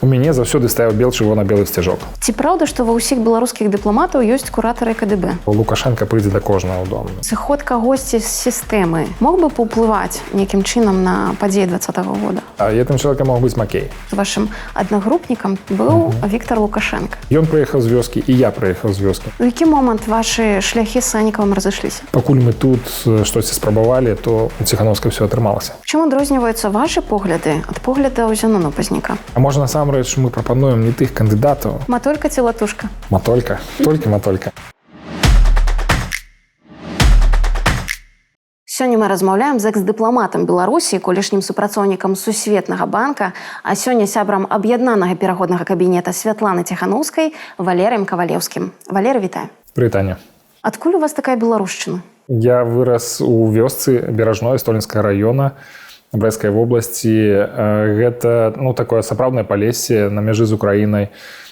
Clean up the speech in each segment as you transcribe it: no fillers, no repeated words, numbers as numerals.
у мяне заўсёды стаяў чырвона-белы сцяжок. Ці праўда, што ва ўсіх беларускіх дыпламатаў ёсць куратары КДБ? Лукашенко прыйдзе да кожнага ў дом. Сыход кагосьці з сістэмы мог бы паўплываць нейкім чынам на падзеі 2020 года? А гэтым чалавекам мог быць Макей. Вашым аднагрупнікам быў Віктор Лукашенко. Ён прыехаў з вёскі, і я прыехаў з вёскі. У які момант вашы шляхі з Саннікавым разышліся? Пакуль мы тут штосьці спрабавалі, то у Ціхановскай все атрымалася. Чым адрозніваюцца вашы погляды ад поглядаў Зянону Пазняка? А можа, насамрэч, мы прапануем не тых кандыдатаў? Матолька ці латушка? Матолька. Толькі матолька. Сёння мы размаўляем з экс-дыпламатам Беларусі, колішнім супрацоўнікам Сусветнага банка, а сёння сябрам аб'яднанага пераходнага кабінета Святланы Ціханаўскай Валерыем Кавалеўскім. Валерый, вітаю. Прывітанне. Адкуль у вас такая беларушчына? Я вырас у вёсцы Беражной Столінскага района Брэсцкай вобласці. Гэта такое сапраўднае палессе на мяжы з Украінай.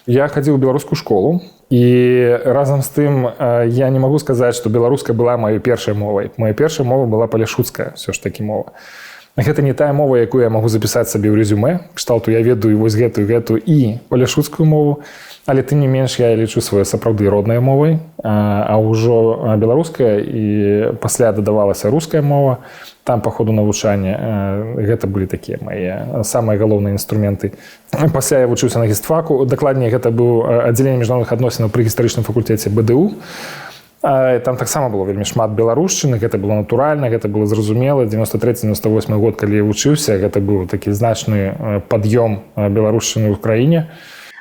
Я хадзіў у беларускую школу, і разам з тым я не магу сказаць, што беларуская была маёй першай мовай. Моя першая мова была паляшуцкая, ўсё ж такі мова. Гэта не тая мова, якую я магу запісаць сабе ў рэзюмэ, кшталту я ведаю вось гэтую і паляшуцкую мову, але тым не менш я лічу сваёй сапраўды роднай мовай, а ўжо беларуская і пасля дадавалася руская мова. Там па ходу навучання гэта былі такія мае самыя галоўныя інструменты. Пасля я вучыўся на гістфаку, дакладней гэта быў аддзяленне міжнародных адносінаў пры гістарычным факультэце БДУ. Там таксама было вельмі шмат беларушчыны, гэта было натуральна, гэта было зразумела. 93-98 год, калі я вучыўся, гэта быў такі значны пад'ём беларушчыны ў краіне.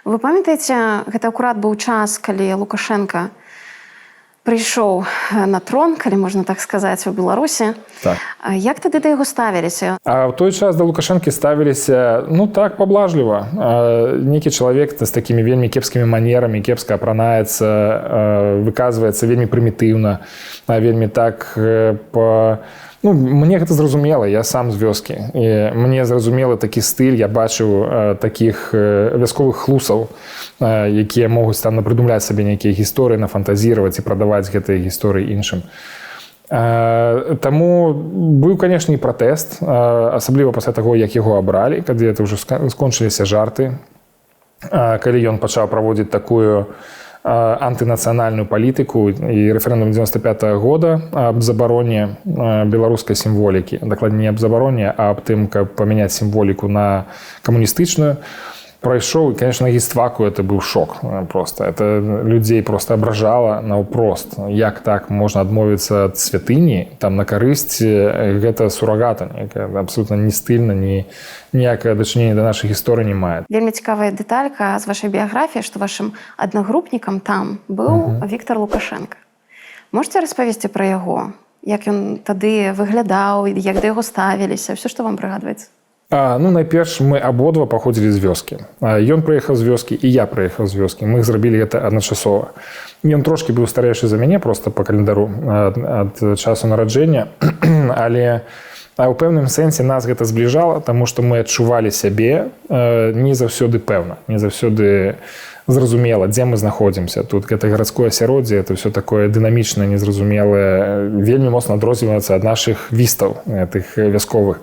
Вы памятаеце, гэта акурат быў час, калі Лукашенко прыйшоў на трон, калі можна так сказаць, у Беларусі. Так. Як тады да яго ставіліся? А ў той час да Лукашэнкі ставіліся, так, паблажліва. Нейкі чалавек з такімі вельмі кепскімі манерамі, кепска апранаецца, выказваецца вельмі прымітыўна, вельмі так мне гэта зразумела, я сам з вёскі. І мне зразумела такі стыль, я бачыў такіх вясковых хлусаў, якія могуць там напрыдумляць сабе нейкія гісторыі, нафантазіраваць і прадаваць гэтыя гісторыі іншым. Таму быў, канешне, і пратэст, асабліва пасля таго, як яго абралі, калі это ўжо скончыліся жарты, калі ён пачаў праводзіць такую антынацыянальную палітыку і рэферэндум 95-го года аб забароне беларускай сімволікі. Дакладней, не аб забароне, а аб тым, каб памяняць сімволіку на камуністычную. Прайшоў, і, конечно, на гістфаку это быў шок просто. Это людзей просто абражала наўпрост. Як так можна адмовіцца ад святыні, там на карысць гэта сурагата, абсолютна не стыльна, ніякае дачыненне да нашай гісторыі не мае. Вельмі цікавая дэталька з вашай біяграфіі, што вашым аднагрупнікам там быў Віктор Лукашенко. Можаце распавесці пра яго? Як ён тады выглядаў, як да яго ставіліся, ўсё, што вам прыгадваецца? Найперш, мы абодва паходзілі з вёскі. Ён прыехаў з вёскі, і я прыехаў з вёскі. Мы зрабілі гэта адначасова. Ён трошкі быў старэйшы за мяне, проста па календару ад часу нараджэння, але ў пэўным сэнсе нас гэта збліжала, таму што мы адчувалі сябе не заўсёды пэўна, не заўсёды зразумела, дзе мы знаходзімся. Тут гэта гарадское асяроддзе, это ўсё такое дынамічнае, незразумелае, вельмі моцна адрозніваецца ад нашых вістаў, тых вясковых.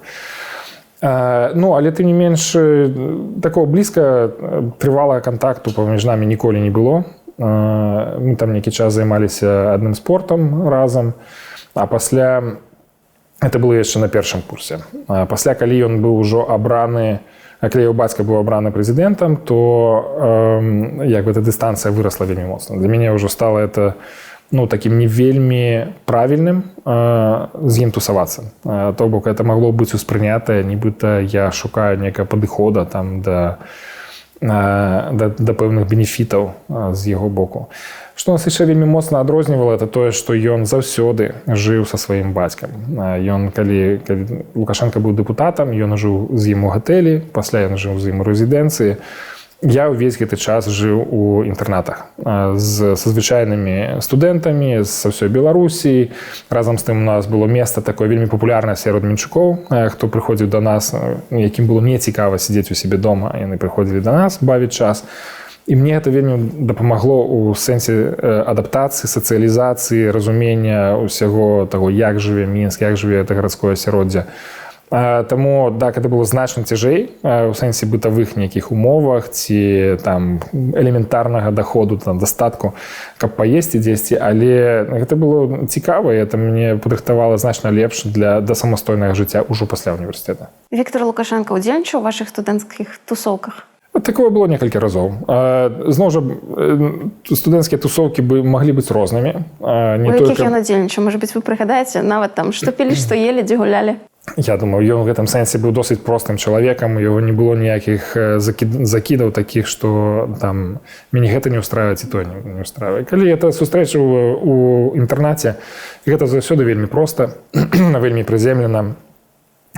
Але тым не менш, такого блізка трывалага кантакту паміж намі ніколі не было. Мы там нейкі час займаліся адным спортам разам, а пасля, это было яшчэ на першым курсе. Пасля, калі ён быў ужо абраны, калі яго бацька быў абраны прэзідэнтам, то эта дыстанцыя вырасла вельмі моцна. Для мяне ўжо стала это таким не вельмі правільным з ім тусавацца. То бок, это магло быць успрынятае, нібыта я шукаю нейкага падыхода там да пэўных бенефітаў з яго боку. Што нас яшчэ вельмі моцна адрознівала, это тое, што ён заўсёды жыў са сваім бацькам. Калі Лукашенко быў дэпутатам, ён жыў з ім у гатэлі, пасля ён жыў з ім у рэзідэнцыі. Я ўвесь гэты час жыў у інтэрнатах са звычайнымі студэнтамі са ўсёй Беларусі. Разам з тым у нас было месца такое вельмі папулярнае сярод мінчукоў, хто прыходзіў да нас, якім было не цікава сядзець у сябе дома. Яны прыходзілі да нас бавіць час. І мне гэта вельмі дапамагло ў сэнсе адаптацыі, сацыялізацыі, разумення ўсяго таго, як жыве Мінск, як жыве гэта гарадское асяроддзе. Таму так это было значна цяжэй у сэнсе бытавых нейкіх умовах ці там элементарнага даходу там дастатку, каб паесці дзесьці, але гэта было цікава, і это мне падрыхтавала значна лепш да самастойнага жыцця ўжо пасля універсітэта. Віктор Лукашенко ўдзельнічаў у вашых студэнцкіх тусоўках? Такое было некалькі разоў. Зноў жа, студэнцкія тусоўкі маглі быць рознымі. У якіх ён удзельнічаў? Можа быць, вы прыгадаеце нават там, што пілі, што елі, дзе гулялі? Я думаю, ён у гэтым сэнсе быў досыць простым чалавекам, яго не было ніякіх закідаў такіх, што там мяне гэта не ўстравае, ці то не ўстравае. Калі это сустрэча у інтэрнаце, гэта заўсёды вельмі проста, вельмі прыземлена,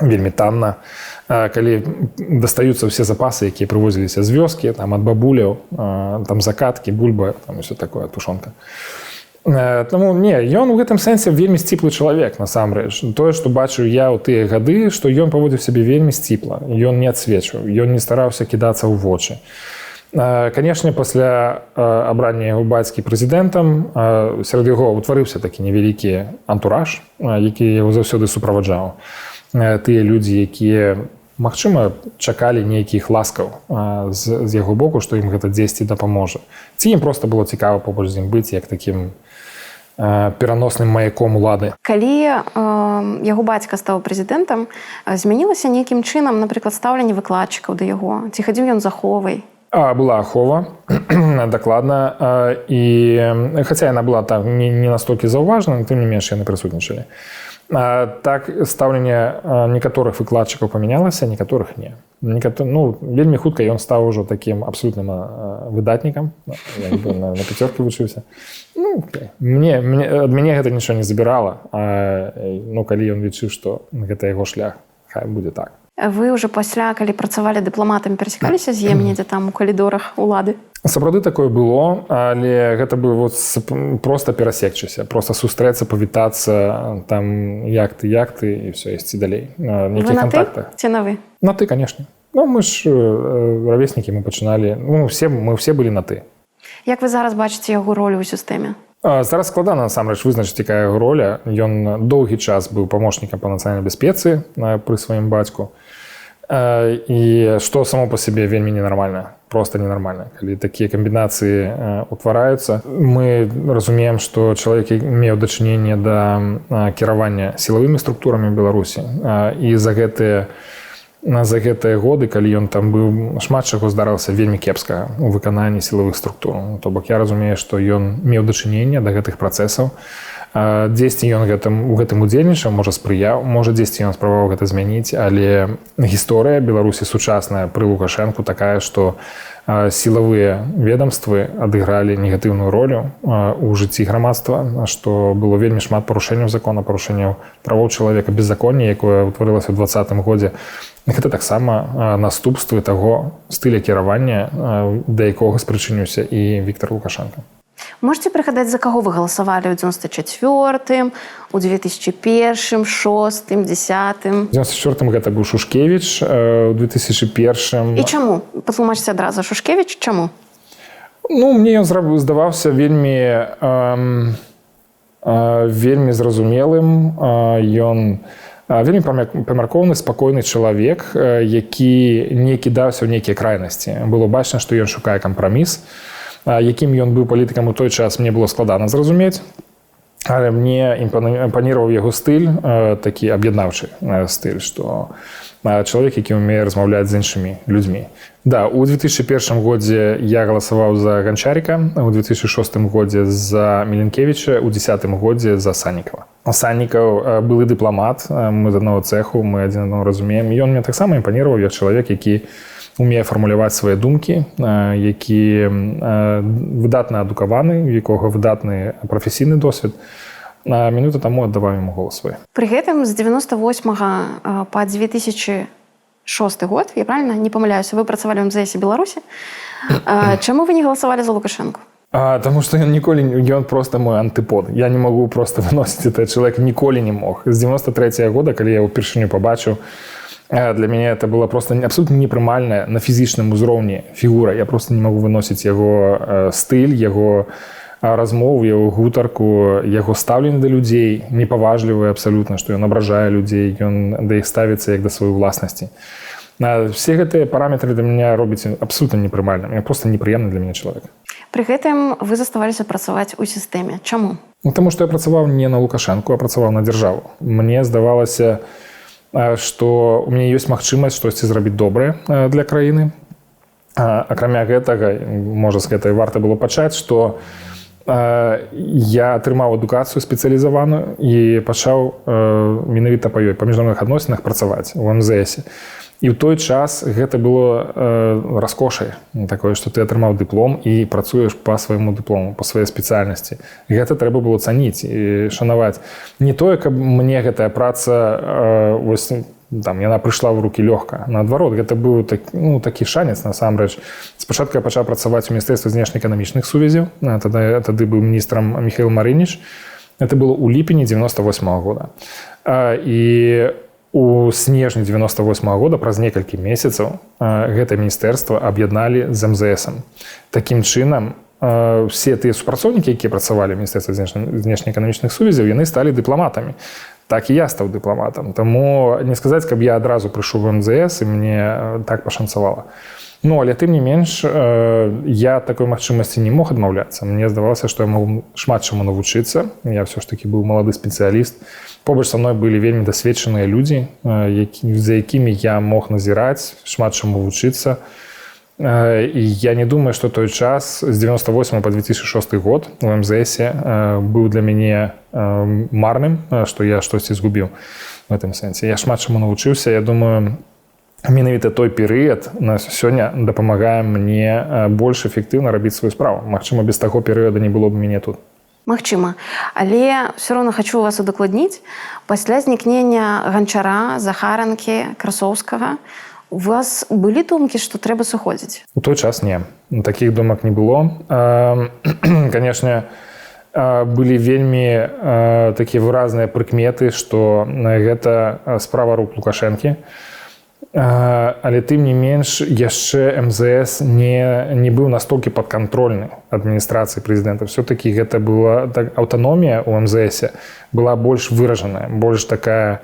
вельмі танна. Калі дастаюцца ўсе запасы, якія прывозіліся з вёскі, там ад бабуляў, там закаткі, бульба, там усё такое, тушонка. Таму не, ён у гэтым сэнсе вельмі сціплы чалавек, насамрэч. Тое, што бачыў я ў тыя гады, што ён паводзіў сябе вельмі сціпла, ён не адсвечваў, ён не стараўся кідацца ў вочы. Канешне, пасля абрання яго бацькі прэзідэнтам сярод яго ўтварыўся такі невялікі антураж, які яго заўсёды суправаджаў. Тыя людзі, якія, магчыма, чакалі нейкіх ласкаў з яго боку, што ім гэта дзесьці дапаможа. Ці ім проста было цікава побач з ім быць як такім пераносным маяком улады. Калі яго бацька стаў прэзідэнтам, змянілася нейкім чынам, напрыклад, стаўленне выкладчыкаў да яго? Ці хадзіў ён за аховай? Была ахова, дакладна. І хаця яна была там не настолькі заўважна, тым не менш яны прысутнічалі. Так, стаўленне некаторых выкладчыкаў памянялася, некаторых не. Вельмі хутка ён стаў ужо такім абсалютным выдатнікам. Я на пяцёркі вучыўся. Ад мяне гэта нічого не забірала. Калі ён лічыў, што гэта яго шлях, хай будзе так. Вы ўжо пасля, калі працавалі дыпламатамі, перасекаліся з ім недзе там у калідорах улады? Сапраўды такое было, але гэта было проста перасекчыся, проста сустрэцца, павітацца, там як ты, і ўсё, ісці далей. Вы на ты ці на вы? На ты, канешне. Мы ж равеснікі, мы пачыналі, мы ўсе былі на ты. Як вы зараз бачыце яго ролю ў сістэме? Зараз складана, насамрэч, вызначыць, якая яго роля. Ён доўгі час быў памочнікам па нацыянальнай бяспецы пры сваім бацьку. І што само па сабе вельмі ненармальна, проста ненармальна. Калі такія камбінацыі ўтвараюцца, мы разумеем, што чалавек меў дачыненне да кіравання сілавымі структурамі Беларусі. І за гэтыя годы, калі ён там быў, шмат чаго здарылася вельмі кепска ў выкананні сілавых структур. То бок я разумею, што ён меў дачыненне да гэтых працэсаў. Дзесьці ён у гэтым удзельнічаў, можа спрыяў, можа дзесьці ён спрабаваў гэта змяніць, але гісторыя Беларусі сучасная пры Лукашэнку такая, што сілавыя ведамствы адыгралі негатыўную ролю ў жыцці грамадства, што было вельмі шмат парушэнняў закона, парушэнняў правоў чалавека, беззаконня, якое ўтварылася ў 2020 годзе. Гэта таксама наступствы таго стыля кіравання, да якога спрычыніўся і Віктор Лукашенко. Можете прыгадаць, за каго вы галасавалі ў 94-м, у 2001-м, 6-м, 10-м? У 94-м гэта быў Шушкевіч, у 2001-м... І чаму? Патлумачце адразу. Шушкевіч, чаму? Мне ён здаваўся вельмі зразумелым. Ён вельмі памяркоўны, спакойны чалавек, які не кідаўся ў нейкія крайнасці. Было бачна, што ён шукае кампраміс. Якім ён быў палітыкам у той час, мне было складана зразумець, але мне імпаніраваў яго стыль, такі аб'яднаўчы стыль, што чалавек, які ўмее размаўляць з іншымі людзьмі. Да, у 2001 годзе я галасаваў за Ганчаріка, у 2006 годзе за Міленкевіча, у 2010 годзе за Саннікава. Саннікаў былы дыпламат, мы з аднаго цэху, мы адзін аднаго разумеем. Ён мне таксама імпаніраваў як чалавек, які умее фармуляваць свае думкі, які выдатна адукаваны, у якога выдатны прафесійны досвед. Мінуту таму аддаваў яму голас свой. Пры гэтым з 98 па 2006 год, я правильно не памыляюся, вы працавалі ў МЗС Беларусі. Чаму вы не галасавалі за Лукашэнку? Таму што ён проста мой антыпод. Я не магу проста выносіць этот чалавек, ніколі не мог. З 93 года, калі я ўпершыню пабачыў, для мяне это была просто абсолютно непрымальная на фізічным узроўні фігура. Я просто не магу выносіць яго стыль, яго размову, яго гутарку, яго стаўленне да людзей непаважлівае абсалютна, што ён абражае людзей, ён да іх ставіцца як да сваёй уласнасці. Все гэтыя параметры для мяне робяць абсолютно непрымальным. Я просто непрыемны для мяне чалавек. Пры гэтым вы заставаліся працаваць у сістэме. Чаму? Таму што я працаваў не на Лукашэнку, а працаваў на дзяржаву. Мне здавалася, што у мяне ёсць магчымасць штосьці зрабіць добрае для краіны. Акрамя гэтага, можа, з гэтай варта было пачаць, што я атрымаў адукацыю спецыялізаваную і пачаў менавіта па ёй, па міжнародных адносінах працаваць у МЗС. І ў той час гэта было раскошай, такое, што ты атрымаў дыплом і працуеш па свайму дыплому, па сваёй спецыяльнасці. Гэта трэба было цаніць і шанаваць. Не тое, каб мне гэтая праца, яна прыйшла ў рукі лёгка. Наадварот, гэта быў такі шанец, насамрэч. Спачатку я пачаў працаваць у Міністэрстве знешнеэканамічных сувязяў. Тады быў міністрам Міхаіл Марыніч. Гэта было ў ліпені 98-го года. І у снежні 98-го года, праз некалькі месяцаў, гэта міністэрства аб'ядналі з МЗС-ам. Такім чынам, все тыя супрацоўнікі, якія працавалі ў Міністэрстве знешнеэканамічных сувязяў, яны сталі дыпламатамі. Так і я стаў дыпламатам. Таму не сказаць, каб я адразу прыйшоў в МЗС і мне так пашанцавала. Але тым не менш, я такой магчымасці не мог адмаўляцца. Мне здавалася, што я магу шмат чаму навучыцца. Я ўсё ж такі быў малады спецыяліст. Побач са мной былі вельмі дасведчаныя людзі, за якімі я мог назіраць, шмат чаму вучыцца. І я не думаю, што той час з 98 по 2006 год у МЗС быў для мяне марным, што я штосьці згубіў в гэтым сэнсе. Я шмат чаму навучыўся. Я думаю, менавіта той перыяд на сёння дапамагае мне больш эфектыўна рабіць сваю справу. Магчыма, без таго перыяда не было б мяне тут. Магчыма. Але ўсё роўна хачу вас удакладніць. Пасля знікнення Ганчара, Захаранкі, Красоўскага у вас былі думкі, што трэба сыходзіць? У той час не. Такіх думак не было. Канешне, былі вельмі такія выразныя прыкметы, што гэта справа рук Лукашэнкі. Але тым не менш яшчэ МЗС не быў настолькі падкантрольны адміністрацыі прэзідэнта. Все-таки гэта была аўтаномія ў МЗС была больш выражаная, больш такая,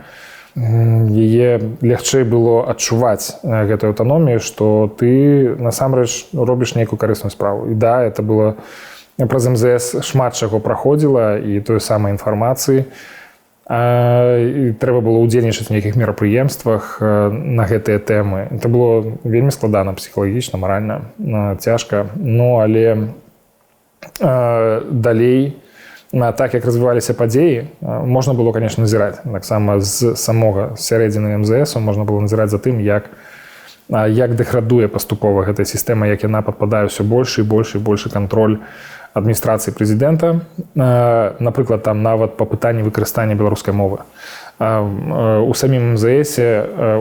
яе лягчэй было адчуваць гэтую аўтаномію, што ты насамрэч робіш нейкую карысную справу. І да, это было праз МЗС шмат чаго праходзіла і той самай інфармацыі. Трэба было ўдзельнічаць у нейкіх мерапрыемствах на гэтыя тэмы. Это было вельмі складана псіхалагічна, маральна, цяжка. Але далей, так як развіваліся падзеі, можна было, конечно, назіраць. Таксама з самога сярэдзіны МЗС можна было назіраць за тым, як дэградуе паступова гэтая сістэма, як яна падпадае ўсё больш і больш кантроль адміністрацыі прэзідэнта, напрыклад, там нават па пытанні выкарыстання беларускай мовы. У самім МЗС,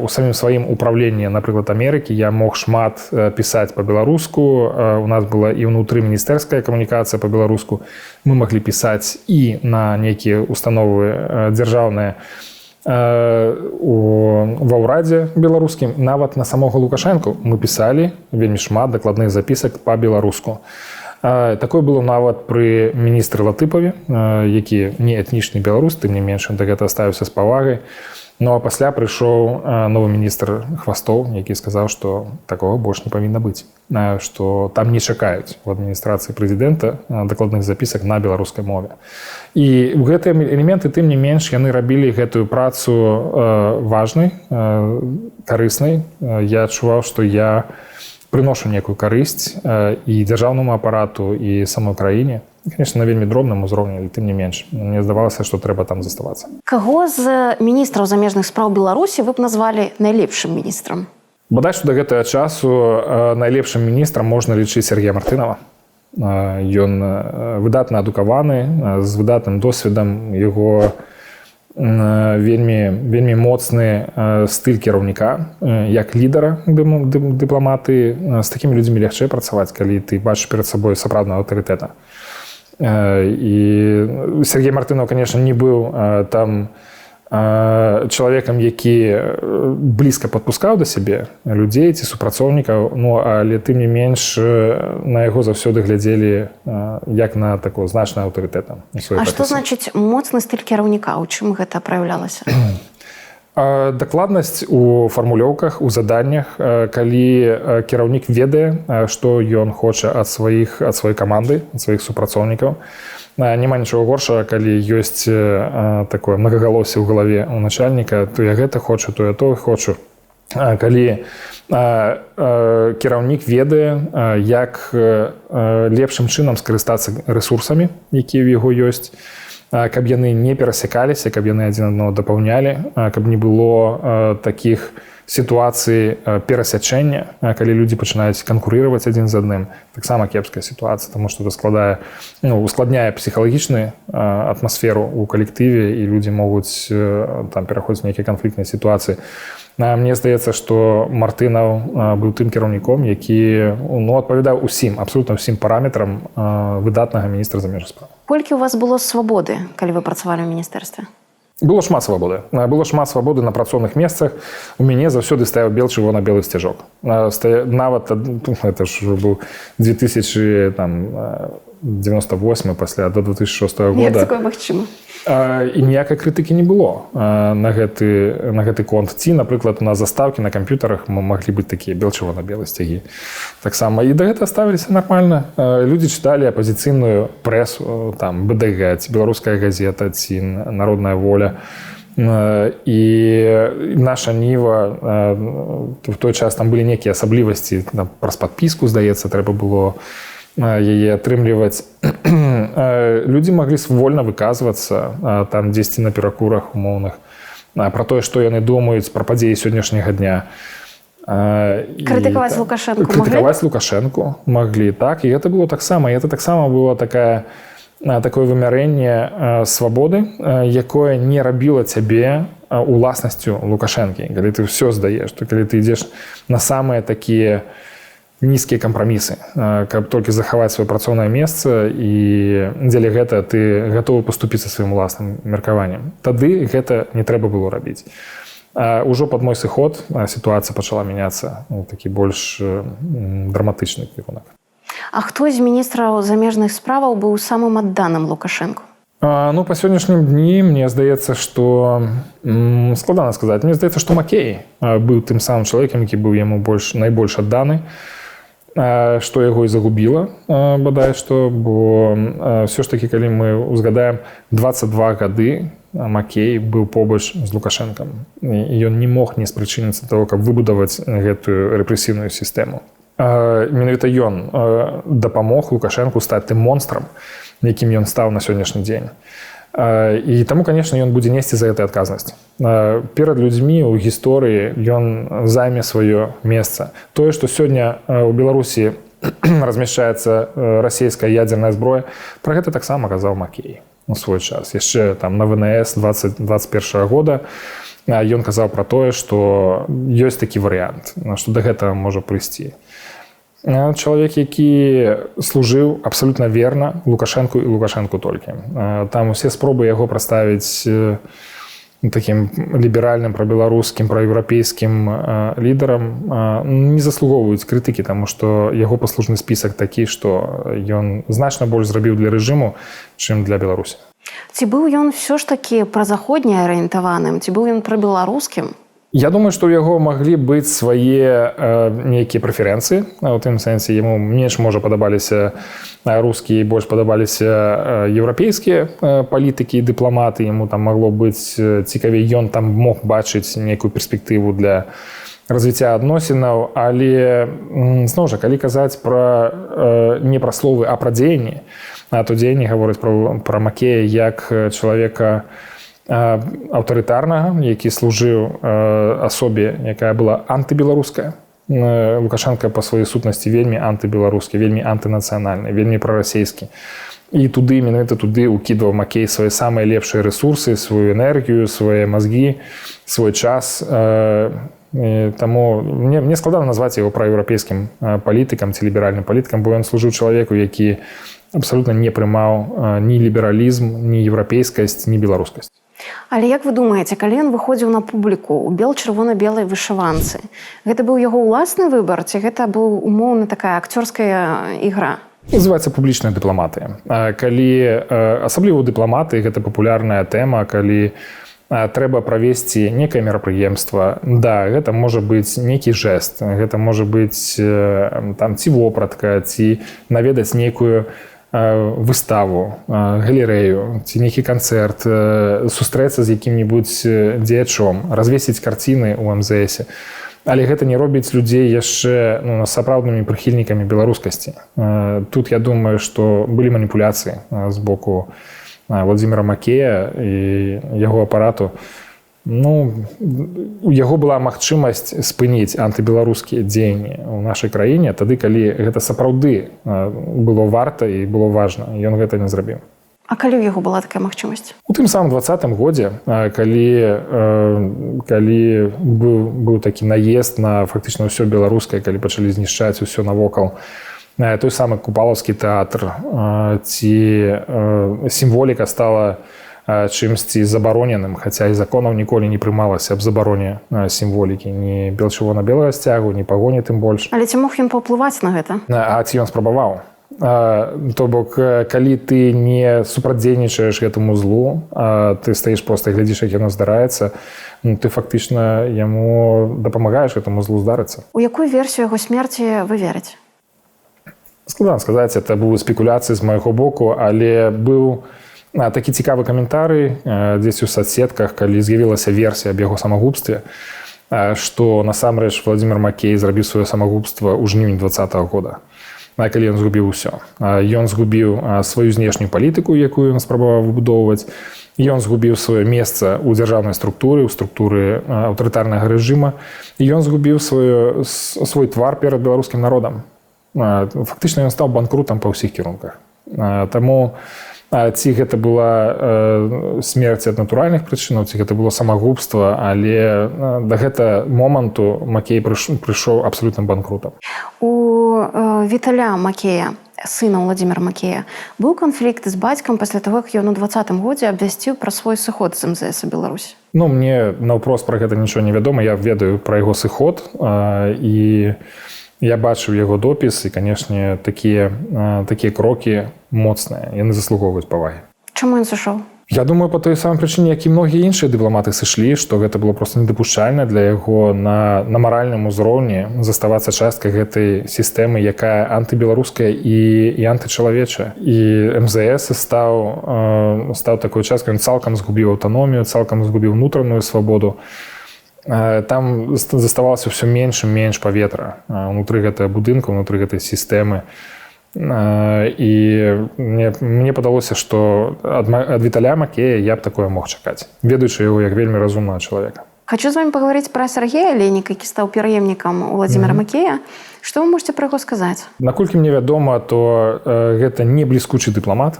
у самім сваім управленні, напрыклад, Амерыкі, я мог шмат пісаць па-беларуску. У нас была і ўнутры міністэрская камунікацыя па-беларуску. Мы маглі пісаць і на нейкія установы дзяржаўныя ва ўрадзе беларускім. Нават на самога Лукашэнку мы пісалі вельмі шмат дакладных запісак па-беларуску. Такое было нават пры міністры Латыпаве, які не этнічны беларус, тым не менш, да гэта ставіўся з павагай. А пасля прыйшоў новы міністр Хвастоў, які сказаў, што такога больш не павінна быць, што там не чакаюць у адміністрацыі прэзідэнта дакладных запісак на беларускай мове. І гэтыя элементы, тым не менш, яны рабілі гэтую працу важнай, карыснай. Я адчуваў, што я прыношу некую карысць і дзяржаўнаму апарату, і самой краіне. Конечно, на вельмі дробным узроўні, але тым не менш. Мне здавалася, што трэба там заставацца. Каго з міністраў замежных спраў Беларусі вы б назвалі найлепшым міністрам? Бадай, што да гэтага часу найлепшым міністрам можна лічыць Сергея Мартынова. Ён выдатна адукаваны, з выдатным досведам, яго вельмі моцны стыль кіраўніка, як лідара дыпламаты. З такімі людзьмі лягчэй працаваць, калі ты бачыш перад сабой сапраўднага аўтарытэта. І Сергей Мартынов, конечно, не быў там чалавекам, які блізка падпускаў да сябе людзей ці супрацоўнікаў, ну, але тым не менш на яго заўсёды глядзелі як на такого значнага аўтарытэта. А што значыць моцны стыль кіраўніка? У чым гэта праяўлялася? Дакладнасць у фармулёўках, у заданнях, калі кіраўнік ведае, што ён хоча ад сваёй каманды, ад сваіх супрацоўнікаў. Няма нічого горшага, калі ёсць такое многагалоссе ў галаве у начальніка, то я гэта хочу, то я то хочу. Калі кіраўнік ведае, як лепшым чынам скарыстацца рэсурсамі, якія ў яго ёсць, каб яны не перасякаліся, каб яны адзін аднаго дапаўнялі, каб не было такіх сітуацыі перасячэння, калі людзі пачынаюць канкурировать адзін з адным. Таксама кепская сітуацыя, таму што это ускладняе псіхалагічную атмасферу ў калектыве, і людзі могуць там пераходзіць в нейкія канфліктныя сітуацыі. Мне здаецца, што Мартынаў быў тым кіраўніком, які адпавядаў усім, абсолютна ўсім параметрам выдатнага міністра замежных спраў. Колькі ў вас было свабоды, калі вы працавалі ў міністэрстве? Было шмат свабоды. Было шмат свабоды на працоўных месцах. У мяне заўсёды стаяў чырвона-белы сцяжок. Нават, это ж быў 2098 пасля до 2006 года. Як такое магчыма? І ніякай крытыкі не было на гэты конт. Ці, напрыклад, на заставкі на камп'ютарах маглі быць такія чырвона-белыя сцягі. Таксама і да гэта ставіліся нармальна. Людзі чыталі апазіцыйную прэсу, там БДГ, ці беларуская газета, ці народная воля. І наша Ніва, в той час там былі нейкія асаблівасці, праз падпіску, здаецца, трэба было яе атрымліваць. Людзі маглі вольна выказвацца там дзесьці на перакурах умоўных пра тое, што яны думаюць пра падзеі сённяшняга дня. Крытыкаваць Лукашэнку маглі? Крытыкаваць Лукашэнку маглі, так. І гэта было таксама. І гэта таксама было такое вымярэнне свабоды, якое не рабіла цябе уласнасцю Лукашэнкі. Калі ты ўсё здаеш, то калі ты ідзеш на самыя такія нізкія кампрамісы, каб толькі захаваць сваё працоўнае месца, і дзеля гэта ты гатовы паступіцца сваім уласным меркаваннем. Тады гэта не трэба было рабіць. Ужо пад мой сыход сітуацыя пачала мяняцца ў такі больш драматычны кірунак. А хто з міністраў замежных справаў быў самым адданым Лукашэнку? Ну, па сённяшнім дні мне здаецца, што складана сказаць. Мне здаецца, што Макей быў тым самым чалавекам, які быў яму найбольш адданы, што яго і загубіла, бадай што, бо ўсё ж такі, калі мы узгадаем 22 гады, Макей быў побач з Лукашэнкам. І ён не мог не спрычыніцца таго, каб выбудаваць гэтую рэпрэсіўную сістэму. Менавіта ён дапамог Лукашэнку стаць тым монстрам, якім ён стаў на сённяшні дзень. І таму, канешне, ён будзе несці за гэта адказнасць. Перад людзьмі ў гісторыі ён займе сваё месца. Тое, што сёння ў Беларусі размяшчаецца расійская ядзерная зброя, пра гэта таксама казаў Макей у свой час. Яшчэ там на ВНС 2021 года ён казаў пра тое, што ёсць такі варыянт, што да гэтага можа прыйсці. Чалавек, які служыў абсалютна верна Лукашэнку і Лукашэнку толькі. Там усе спробы яго праставіць такім ліберальным, прабеларускім, праеўрапейскім лідарам не заслугоўваюць крытыкі, таму што яго паслужны спісак такі, што ён значна больш зрабіў для рэжыму, чым для Беларусі. Ці быў ён ўсё ж такі празаходне арыентаваным, ці быў ён прабеларускім? Я думаю, што ў яго маглі быць свае нейкія прэферэнцыі. У тым сэнсе яму менш можа падабаліся рускія, больш падабаліся еўрапейскія палітыкі і дыпламаты. Яму там магло быць цікавей, ён там мог бачыць нейкую перспектыву для развіцця адносінаў, але зноў жа, калі казаць не пра словы, а пра дзеянні, то дзеянні гавораць пра Макея як чалавека аўтарытарнага, які служыў асобе, якая была антыбеларуская. Лукашенко па сваёй сутнасці вельмі антыбеларускі, вельмі антынацыянальны, вельмі прарасійскі. І туды, менавіта туды укідваў Макей свае самыя лепшыя рэсурсы, сваю энергію, свае мазгі, свой час. Таму мне складана назваць яго праеўрапейскім палітыкам ці ліберальным палітыкам, бо ён служыў чалавеку, які абсалютна не прымаў ні лібералізм, ні еўрапейскасць, ні беларускасць. Але як вы думаеце, калі ён выходзіў на публіку ў бел-чырвона-белай вышыванцы, гэта быў яго ўласны выбар, ці гэта быў умоўна такая акцёрская ігра? Называецца публічная дыпламатыя. Калі асабліва ў дыпламатыі гэта папулярная тэма, калі трэба правесці некае мерапрыемства. Да, гэта можа быць нейкі жэст, гэта можа быць там ці вопратка, ці наведаць нейкую выставу, галерэю, ці нейкі канцэрт, сустрэцца з якім-небудзь дзеячом, развесіць карціны ў МЗС. Але гэта не робіць людзей яшчэ сапраўднымі прыхільнікамі беларускасці. Тут я думаю, што былі маніпуляцыі з боку Владзіміра Макея і яго апарату. У яго была магчымасць спыніць антыбеларускія дзеянні ў нашай краіне тады, калі гэта сапраўды было варта і было важна. Ён гэта не зрабіў. А калі ў яго была такая магчымасць? У тым самым 20-м годзе, калі быў такі наезд на фактычна ўсё беларускае, калі пачалі знішчаць усё навокал, той самы купалаўскі тэатр, ці сімволіка стала чымсьці забароненым, хаця і законаў ніколі не прымалася аб забароне сімволікі, ні бел-чырвона-белага сцягу, ні пагоні тым больш. Але ці мог ён паўплываць на гэта? А ці ён спрабаваў? То бок, калі ты не супрацьдзейнічаеш гэтаму злу, ты стаіш проста і глядзіш, як яно здараецца, ты фактычна яму дапамагаеш гэтаму злу здарыцца. У якую версію яго смерці вы верыце? Складана сказаць, это быў спекуляцыі з майго боку, але быў такі цікавы каментарый дзесь у соцсетках, калі з'явілася версія аб яго самагубстве, што насамрэч Владзімір Макей зрабіў сваё самагубства ў жніўні 2020 года. Калі ён згубіў усё. Ён згубіў сваю знешнюю палітыку, якую ён спрабаваў выбудоўваць. Ён згубіў сваё месца ў дзяржаўнай структуры, ў структуры аўтарытарнага рэжыма. І ён згубіў свой твар перад беларускім народам. Фактычна ён стаў банкрутам па ўсіх кірунках. Таму ці гэта была смерць ад натуральных прычынаў, ці гэта было самагубства, але да гэтага моманту Макей прыйшоў абсалютным банкрутам. У Віталя Макея, сына Владзіміра Макея, быў канфлікт з бацькам пасля таго, як ён у 20-м годзе абвясціў пра свой сыход з МЗС Беларусі. Мне наўпрост пра гэта нічого не вядома. Я ведаю пра яго сыход і я бачыў яго допіс, і, канешне, такія крокі моцныя, яны заслугоўваюць павагі. Чаму ён сышоў? Я думаю, па той самай прычыне, як і многія іншыя дыпламаты сышлі, што гэта было проста недапушчальна для яго на маральным узроўні заставацца часткай гэтай сістэмы, якая антыбеларуская і антычалавечая. І МЗС стаў такой часткай, ён цалкам згубіў аўтаномію, цалкам згубіў унутраную свабоду. Там заставалася ўсё менш і менш паветра ўнутры гэтага будынка, ўнутры гэтай сістэмы. І мне падалося, што ад Віталя Макея я б такое мог чакаць, ведаючы яго як вельмі разумнага чалавека. Хочу з вами паговорыць пра Сергея Алейніка, які стаў пераемнікам Владзіміра Макея. Што вы можете пра яго сказаць? Наколькі мне вядома, то гэта не бліскучы дыпламат.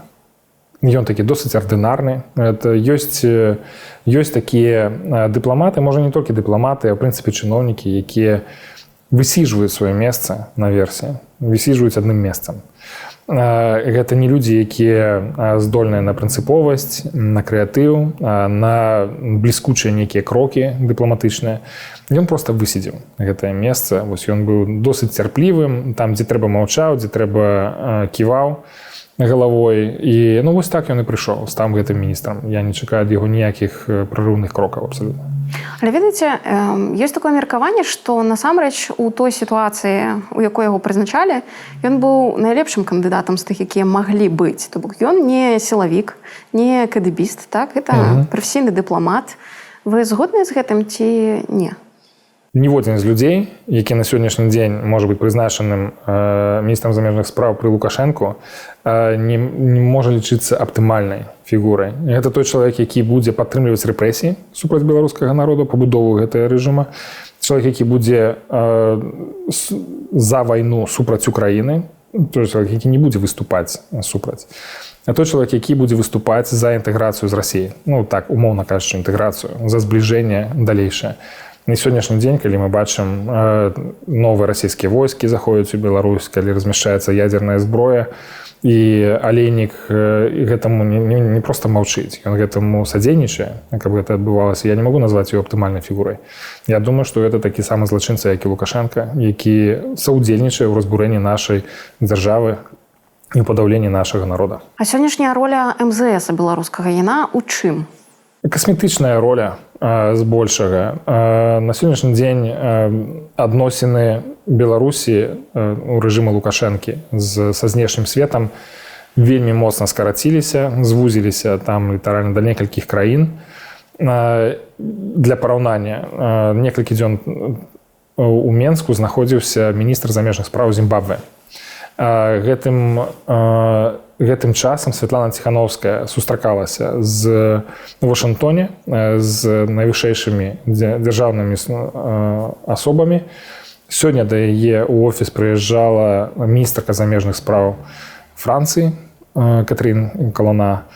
Ён такі досыць ардынарны. Ёсць такія дыпламаты, можа не толькі дыпламаты, а ў прынцыпе чыноўнікі, якія высіжваюць сваё месца наверсе, высіжваюць адным месцам. Гэта не людзі, якія здольныя на прынцыповасць, на крэатыў, на бліскучыя нейкія крокі дыпламатычныя. Ён проста высидзеў гэтае месца. Ён быў досыць цярплівым, там, дзе трэба маўчаў, дзе трэба ківаў галавой. І вось так ён і прыйшоў, стаў гэтым міністрам. Я не чакаю ад яго ніякіх прарыўных крокаў абсалютна. Але ведаеце, ёсць такое меркаванне, што насамрэч у той сітуацыі, у якой яго прызначалі, ён быў найлепшым кандыдатам з тых, якія маглі быць. То бок ён не сілавік, не кадыбіст, так? Гэта прафесійны дыпламат. Вы згодныя з гэтым ці не? Ніводзін з людзей, які на сённяшні дзень можа быць прызначаным міністрам замежных спраў пры Лукашэнку, не можа лічыцца аптымальнай фігурай. Гэта той чалавек, які будзе падтрымліваць рэпрэсіі супраць беларускага народу, пабудову гэтага рэжыма. Чалавек, які будзе за вайну супраць Украіны, той чалавек, які не будзе выступаць супраць. А той чалавек, які будзе выступаць за інтэграцыю з Расіяй. Так, умоўна кажучы, інтэграцыю, за збліжэнне далейшае. На сённяшні дзень, калі мы бачым новыя расійскія войскі заходзяць у Беларусь, калі размяшчаецца ядерная зброя, і Алейнік гэтаму не проста маўчыць, ён гэтаму садзейнічае, каб гэта адбывалася. Я не магу назваць яго аптымальнай фігурай. Я думаю, што гэта такі самы злачынца, як і Лукашенко, які саўдзельнічае ў разбурэнні нашай дзяржавы і ў падаўленні нашага народа. А сённяшняя роля МЗС беларускага яна ў чым? Касметычная роля збольшага. На сённяшні дзень адносіны Беларусі у рэжыму Лукашэнкі са знешнім светам вельмі моцна скараціліся, звузіліся там літаральна да некалькіх краін. Для параўнання, некалькі дзён у Менску знаходзіўся міністр замежных спраў Зімбабве. Гэтым часам Святлана Ціхановская сустракалася в Вашынгтоне з найвышэйшымі дзяржаўнымі асобамі. Сёння да яе ў офіс прыязджала міністрка замежных спраў Францыі Катрін Калана.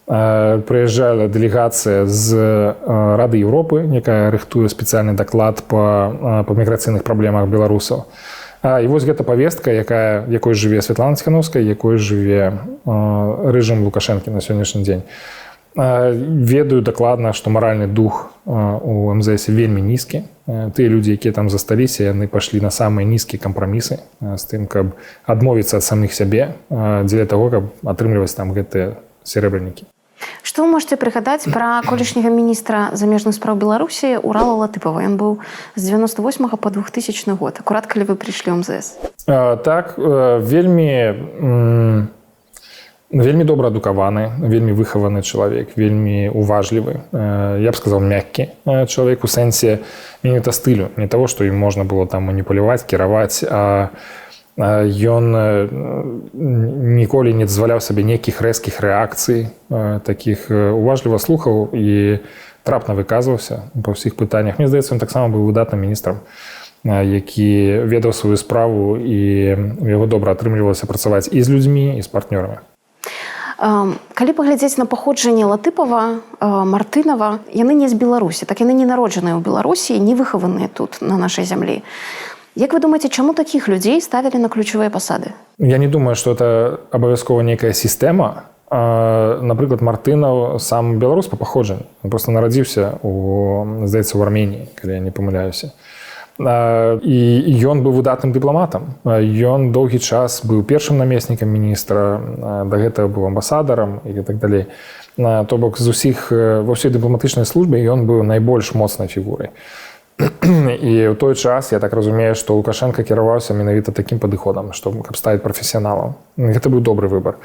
Прыязджала дэлегацыя з Рады Еўропы, якая рыхтуе спецыяльны даклад па міграцыйных праблемах беларусаў. І вось гэта павестка, якой жыве Святлана Ціхановская, якой жыве рэжым Лукашэнкі на сённяшні дзень. Ведаю дакладна, што маральны дух у МЗС вельмі нізкі. Тыя людзі, якія там засталіся, яны пашлі на самыя нізкія кампрамісы з тым, каб адмовіцца ад самых сябе дзеля таго, каб атрымліваць там гэтыя сярэбранікі. Што вы можете прыгадаць пра колішняга міністра замежных спраў Беларусі Урала Латыпова? Ён быў з 98 по 2000 год, акурат калі вы прыйшлі ў МЗС. Так, вельмі добра адукаваны, вельмі выхаваны чалавек, вельмі уважлівы, я б сказаў, мяккі чалавек у сэнсе менавіта стылю, не таго, што ім можна было там маніпуляваць, кіраваць, а ён ніколі не дазваляў сабе нейкіх рэзкіх рэакцый, такіх уважліва слухаў і трапна выказваўся па ўсіх пытаннях. Мне здаецца, ён таксама быў выдатным міністрам, які ведаў сваю справу, і яго добра атрымлівалася працаваць і з людзьмі, і з партнёрамі. Калі паглядзець на паходжанне Латыпова, Мартынова, яны не з Беларусі, так яны не народжаныя ў Беларусі, не выхаваныя тут, на нашай зямлі. Як вы думаеце, чаму такіх людзей ставілі на ключавыя пасады? Я не думаю, што это абавязкова нейкая сістэма. Напрыклад, Мартынаў сам беларус па паходжанні. Ён проста нарадзіўся, здаецца, ў Арменіі, калі я не памыляюся. І ён быў выдатным дыпламатам. Ён доўгі час быў першым намеснікам міністра, да гэтага быў амбасадарам і так далей. То бок, ва ўсёй дыпламатычнай службе ён быў найбольш моцнай фігурай. І ў той час, я так разумею, што Лукашенко кіраваўся менавіта такім падыходам, што каб ставіць прафесіяналаў. Гэта быў добры выбар.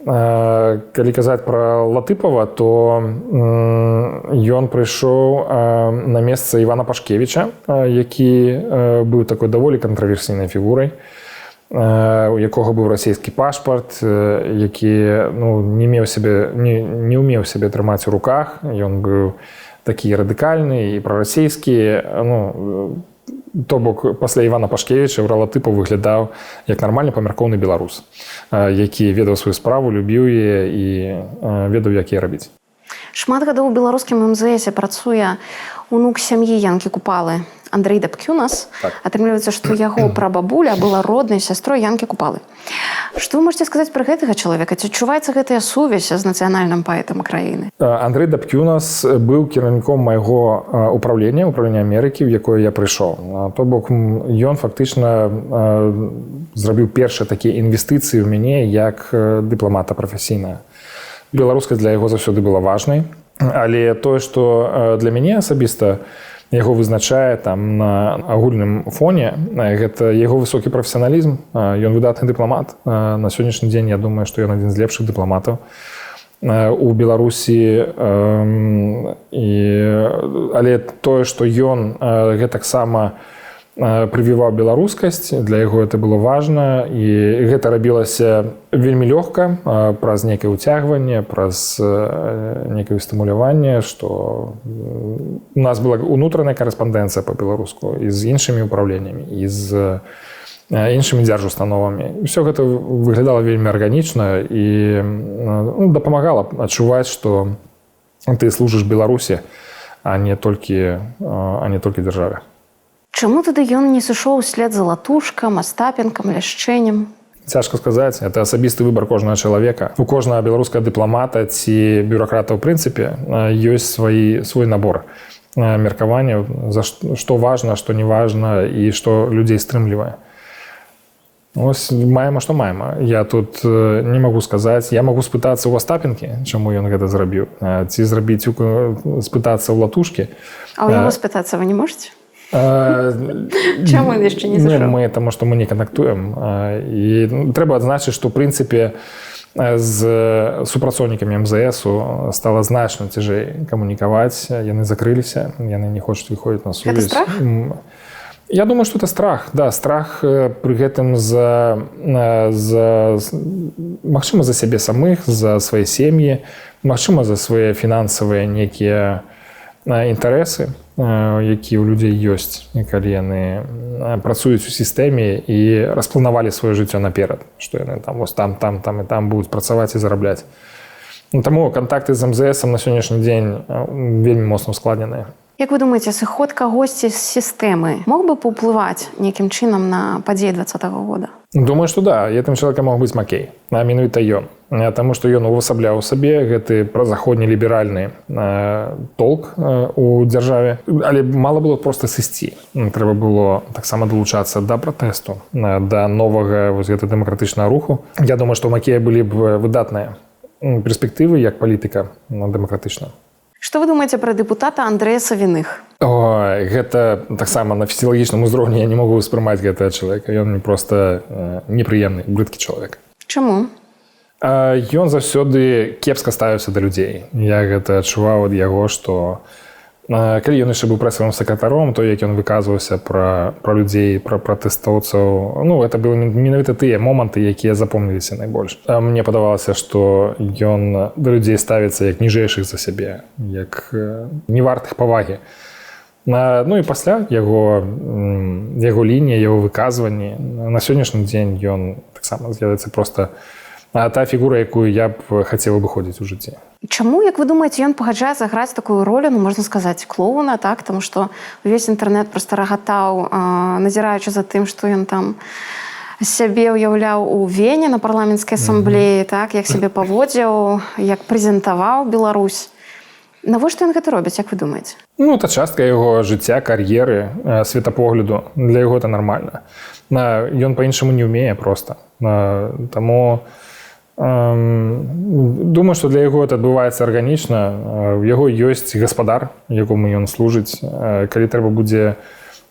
Калі казаць пра Латыпова, то ён прыйшоў на месца Івана Пашкевіча, які быў такой даволі кантраверсійнай фігурай, у якога быў расійскі пашпарт, які не ўмеў сябе трымаць у руках. Ён быў такі радыкальны і прарасійскі. То бок, пасля Івана Пашкевіча Урал Латыпаў выглядаў як нармальны памяркоўны беларус, які ведаў сваю справу, любіў яе і ведаў, як яе рабіць. Шмат гадоў у беларускім МЗС працуе унук сям'і Янкі Купалы Андрэй Дапкюнас. Атрымліваецца, што яго прабабуля была роднай сястрой Янкі Купалы. Што вы можете сказаць пра гэтага чалавека? Ці адчуваецца гэтая сувязь з нацыянальным паэтам краіны? Андрэй Дапкюнас быў кіраўніком майго ўправлення Амерыкі, у якое я прыйшоў. То бок, ён фактычна зрабіў першыя такія інвестыцыі ў мяне як дыпламата прафесійная. Беларускасць для яго заўсёды была важнай, але тое, што для мяне асабіста яго вызначае там на агульным фоне, гэта яго высокі прафесіяналізм. Ён выдатны дыпламат. На сённяшні дзень я думаю, што ён адзін з лепшых дыпламатаў у Беларусі. Але тое, што ён гэтаксама прывіваў беларускасць, для яго это было важна, і гэта рабілася вельмі лёгка, праз нейкае ўцягванне, праз нейкае стымуляванне, што у нас была унутраная карэспандэнцыя па-беларуску і з іншымі ўправленнямі, і з іншымі дзяржустановамі. Усё гэта выглядала вельмі арганічна і дапамагала адчуваць, што ты служыш Беларусі, а не толькі дзяржаве. Чаму тады ён не сышоў услед за Латушкам, Астапенкам, Ляшчэнем? Цяжка сказаць, это асабісты выбар кожнага чалавека. У кожнага беларускага дыпламата ці бюракрата ў прынцыпе ёсць свой набор меркаванняў, за што важна, што не важна і што людзей стрымлівае. Ось маем, што маем. Я тут не магу сказаць. Я магу спытацца ў Астапенкі, чаму ён гэта зрабіў. Ці спытацца ў Латушкі. А ў яго спытацца вы не можаце? Чаму ён яшчэ не зашоў? Таму што мы не кантактуем. І трэба адзначыць, што ў прынцыпе з супрацоўнікамі МЗС-у стала значна цяжэй камунікаваць. Яны закрыліся, яны не хочуць выходзіць на сувязь. Гэта страх? Я думаю, что это страх. Да, страх при гэтым магчыма, за сябе самых, за свае сем'і, магчыма, за свае фінансавыя некія інтарэсы, якія ў людзей ёсць, калі яны працуюць у сістэме і распланавалі сваё жыццё наперад, што яны там і там будуць працаваць і зарабляць. Таму кантакты з МЗС на сённяшні дзень вельмі моцна ускладненыя. Як вы думаеце, сыход кагосьці з сістэмы мог бы паўплываць нейкім чынам на падзеі 2020 года? Думаю, што да. Гэтым чалавекам мог быць Макей. А менавіта ён. Таму што ён увасабляў у сабе гэты празаходні ліберальны толк у дзяржаве. Але мала было проста сысці. Трэба было таксама далучацца да пратэсту, да новага гэта дэмакратычнага руху. Я думаю, што у Макея былі б выдатныя перспектывы як палітыка дэмакратычна. Што вы думаеце пра дэпутата Андрэя Савіных? Гэта таксама на фізіялагічным узроўні я не могу ўспрымаць гэтага чалавека. Ён проста непрыемны, брыдкі чалавек. Чаму? Ён заўсёды кепска ставіўся да людзей. Я гэта адчуваў ад яго, што калі ён яшчэ быў прэсавым сакратаром, то як ён выказваўся пра людзей, пра пратэстоўцаў, гэта былі менавіта тыя моманты, якія запомніліся найбольш. Мне падавалася, што ён да людзей ставіцца як ніжэйшых за сябе, як невартых павагі. І пасля яго лінія, яго выказванні, на сённяшні дзень ён таксама з'яўляецца проста та фігура, якую я б хацеў выходзіць у жыцці. Чаму, як вы думаеце, ён пагаджаецца граць такую ролю, можна сказаць, клоуна, так? Таму што увесь інтэрнэт проста рагатаў, назіраючы за тым, што ён там сябе ўяўляў у Вене на парламенцкай асамблеі, так? Як сябе паводзіў, як прэзентаваў Беларусь. Навошта ён гэта робіць, як вы думаеце? Это частка яго жыцця, кар'еры, светапогляду. Для яго это нармальна. Ён па-іншаму не ўмее проста. Таму думаю, што для яго это адбываецца арганічна. У яго ёсць гаспадар, якому ён служыць. Калі трэба будзе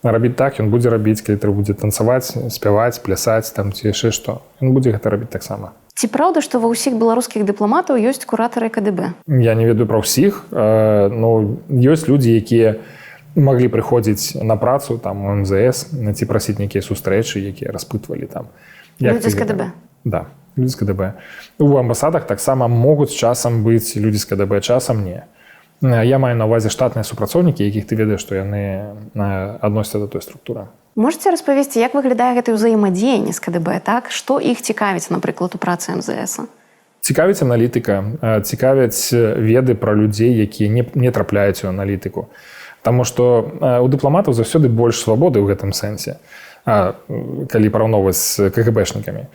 рабіць так, ён будзе рабіць. Калі трэба будзе танцаваць, спяваць, плясаць, ці яшчэ што. Ён будзе гэта рабіць таксама. Ці праўда, што ва ўсіх беларускіх дыпламатаў ёсць куратары КДБ? Я не ведаю пра ўсіх, но ёсць людзі, якія маглі прыходзіць на працу там у МЗС, ці прасіць нейкія сустрэчы, якія распытвалі там. Людзі з КДБ? Да, людзі з КДБ. У амбасадах таксама могуць часам быць людзі з КДБ, часам не. Я маю на ўвазе штатныя супрацоўнікі, якіх ты ведаеш, што яны адносяцца да той структуры. Можаце распавесці, як выглядае гэта ўзаемадзеянне з КДБ, так? Што іх цікавіць, напрыклад, у працы МЗС? Цікавіць аналітыка, цікавяць веды пра людзей, якія не трапляюць у аналітыку. Таму што у дыпламатаў заўсёды больш свабоды ў гэтым сэнсе, калі параўноўваць з КГБшнікамі.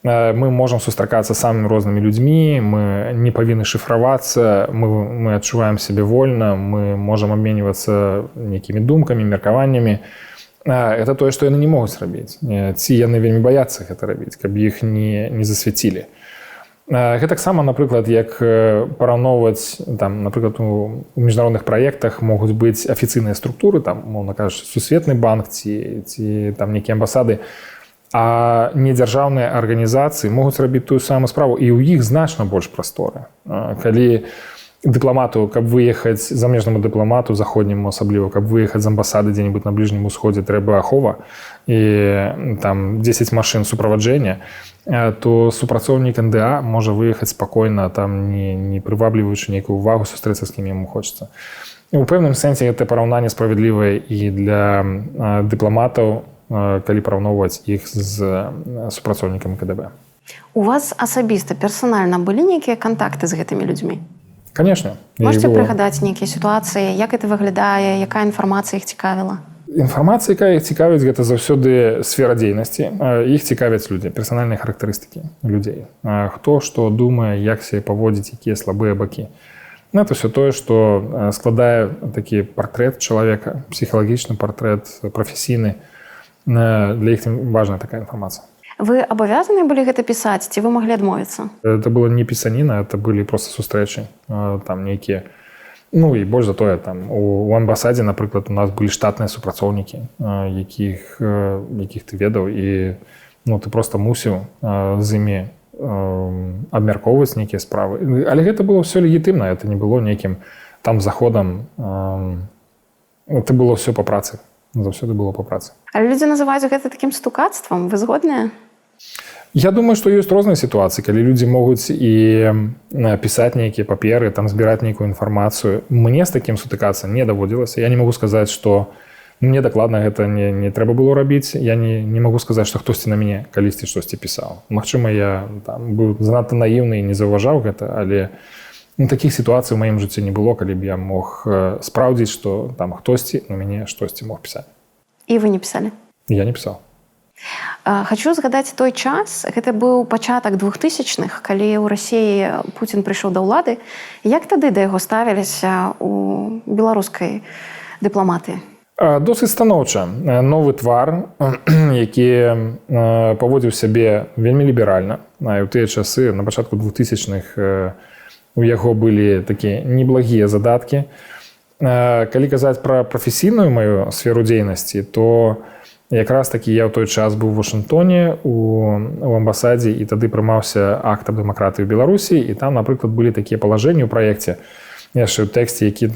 Мы можам сустракацца самымі рознымі людзьмі, мы не павінны шыфравацца, мы адчуваем сябе вольна, мы можам абменьвацца нейкімі думкамі, меркаваннямі. Это тое, што яны не могуць рабіць. Ці яны вельмі баяцца гэта рабіць, каб іх не засвяцілі. Гэтаксама, напрыклад, як параўноўваць, напрыклад, у міжнародных праектах могуць быць афіцыйныя структуры, мовна кажучы, сусветны банк ці нейкія амбасады, а недзяржаўныя арганізацыі могуць рабіць тую самую справу, і ў іх значна больш прасторы. Калі дыпламату, каб выехаць, замежнаму дыпламату, заходняму асабліва, каб выехаць з амбасады дзе-небудзь на бліжнім усходзе, трэба ахова і 10 машын суправаджэння, то супрацоўнік НДА можа выехаць спакойна, не прывабліваючы нейкую увагу, сустрэцца з кім яму хочацца. У пэўным сэнсе гэта параўнанне справядлівае і для дыпламатаў, калі параўноўваць іх з супрацоўнікамі КДБ. У вас асабіста, персанальна былі нейкія кантакты з гэтымі людзьмі? Конечно. Можете прыгадаць нейкія сітуацыі, як гэта выглядае, якая інфармацыя іх цікавіла? Інфармацыя, якая іх цікавіць, гэта заўсёды сфера дзейнасці. Іх цікавяць людзі, персанальныя характарыстыкі людзей. Хто што думае, як сябе паводзіць, якія слабыя бакі. Это все тое, што складае такі партрэт чалавека, псіхалагічны партрэт, прафесійны. Для іх важная такая інфармацыя. Вы абавязаны былі гэта пісаць, ці вы маглі адмовіцца? Это было не пісаніна, это былі проста сустрэчы, там нейкія. Ну і больш за тое, там у амбасадзе, напрыклад, у нас былі штатныя супрацоўнікі, якіх ты ведаў, і ты проста мусіў з імі абмяркоўваць нейкія справы. Але гэта было ўсё легітымна, это не было нейкім там заходам. Это было ўсё па працы, заўсёды было па працы. Але людзі называюць гэта такім стукацтвам, вы згодныя? Я думаю, што ёсць розныя сітуацыі, калі людзі могуць і пісаць нейкія паперы, там збіраць нейкую інфармацыю. Мне з такім сутыкацца не даводзілася. Я не магу сказаць, што мне дакладна гэта не трэба было рабіць. Я не магу сказаць, што хтосьці на мяне калісьці штосьці пісаў. Магчыма, я там быў занадта наіўны і не заўважаў гэта, але такіх сітуацый у маім жыцці не было, калі б я мог спраўдзіць, што там хтосьці на мяне штосьці мог пісаць. І вы не пісалі? Я не пісаў. Хачу згадаць той час, гэта быў пачатак 2000-х, калі ў Расіі Пуцін прыйшоў да ўлады. Як тады да яго ставіліся ў беларускай дыпламатыі? Досыць станоўча. Новы твар, які паводзіў сябе вельмі ліберальна. У тыя часы, на пачатку 2000-х, у яго былі такія неблагія задаткі. Калі казаць пра прафесійную маю сферу дзейнасці, то якраз такі я ў той час быў у Вашынгтоне у амбасадзе, і тады прымаўся акт аб дэмакратыі ў Беларусі, і там, напрыклад, былі такія палажэнні ў праекце, яшчэ ў тэксце, які,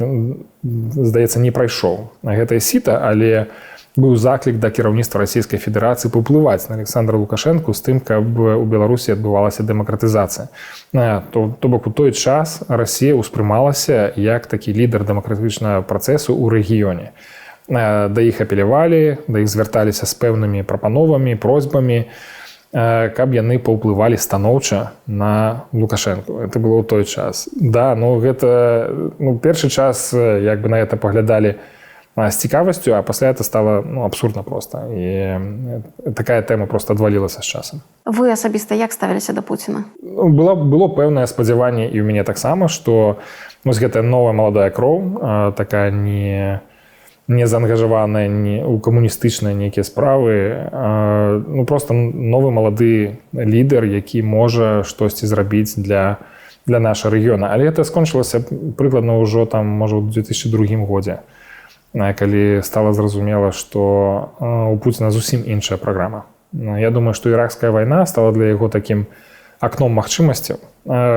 здаецца, не прайшоў на гэтае сіта, але быў заклік да кіраўніцтва Расійскай Федэрацыі паўплываць на Александра Лукашэнку з тым, каб у Беларусі адбывалася дэмакратызацыя. То бок у той час Расія ўспрымалася як такі лідар дэмакратычнага працэсу ў рэгіёне. Да іх апелявалі, да іх звярталіся з пэўнымі прапановамі, просьбамі, каб яны паўплывалі станоўча на Лукашэнку. Это было ў той час. Да, гэта першы час як бы на гэта паглядалі з цікавасцю, а пасля это стала абсурдна проста. І такая тэма проста адвалілася з часам. Вы асабіста як ставіліся да Пуціна? Было пэўнае спадзяванне і ў мяне таксама, што гэта новая маладая кроў, такая не заангажаваныя ў камуністычныя нейкія справы. Проста новы малады лідар, які можа штосьці зрабіць для нашага рэгіёна. Але гэта скончылася прыкладна ўжо там, можа, у 2002 годзе, калі стала зразумела, што у Пуціна зусім іншая праграма. Я думаю, што іракская вайна стала для яго такім акном магчымасцяў,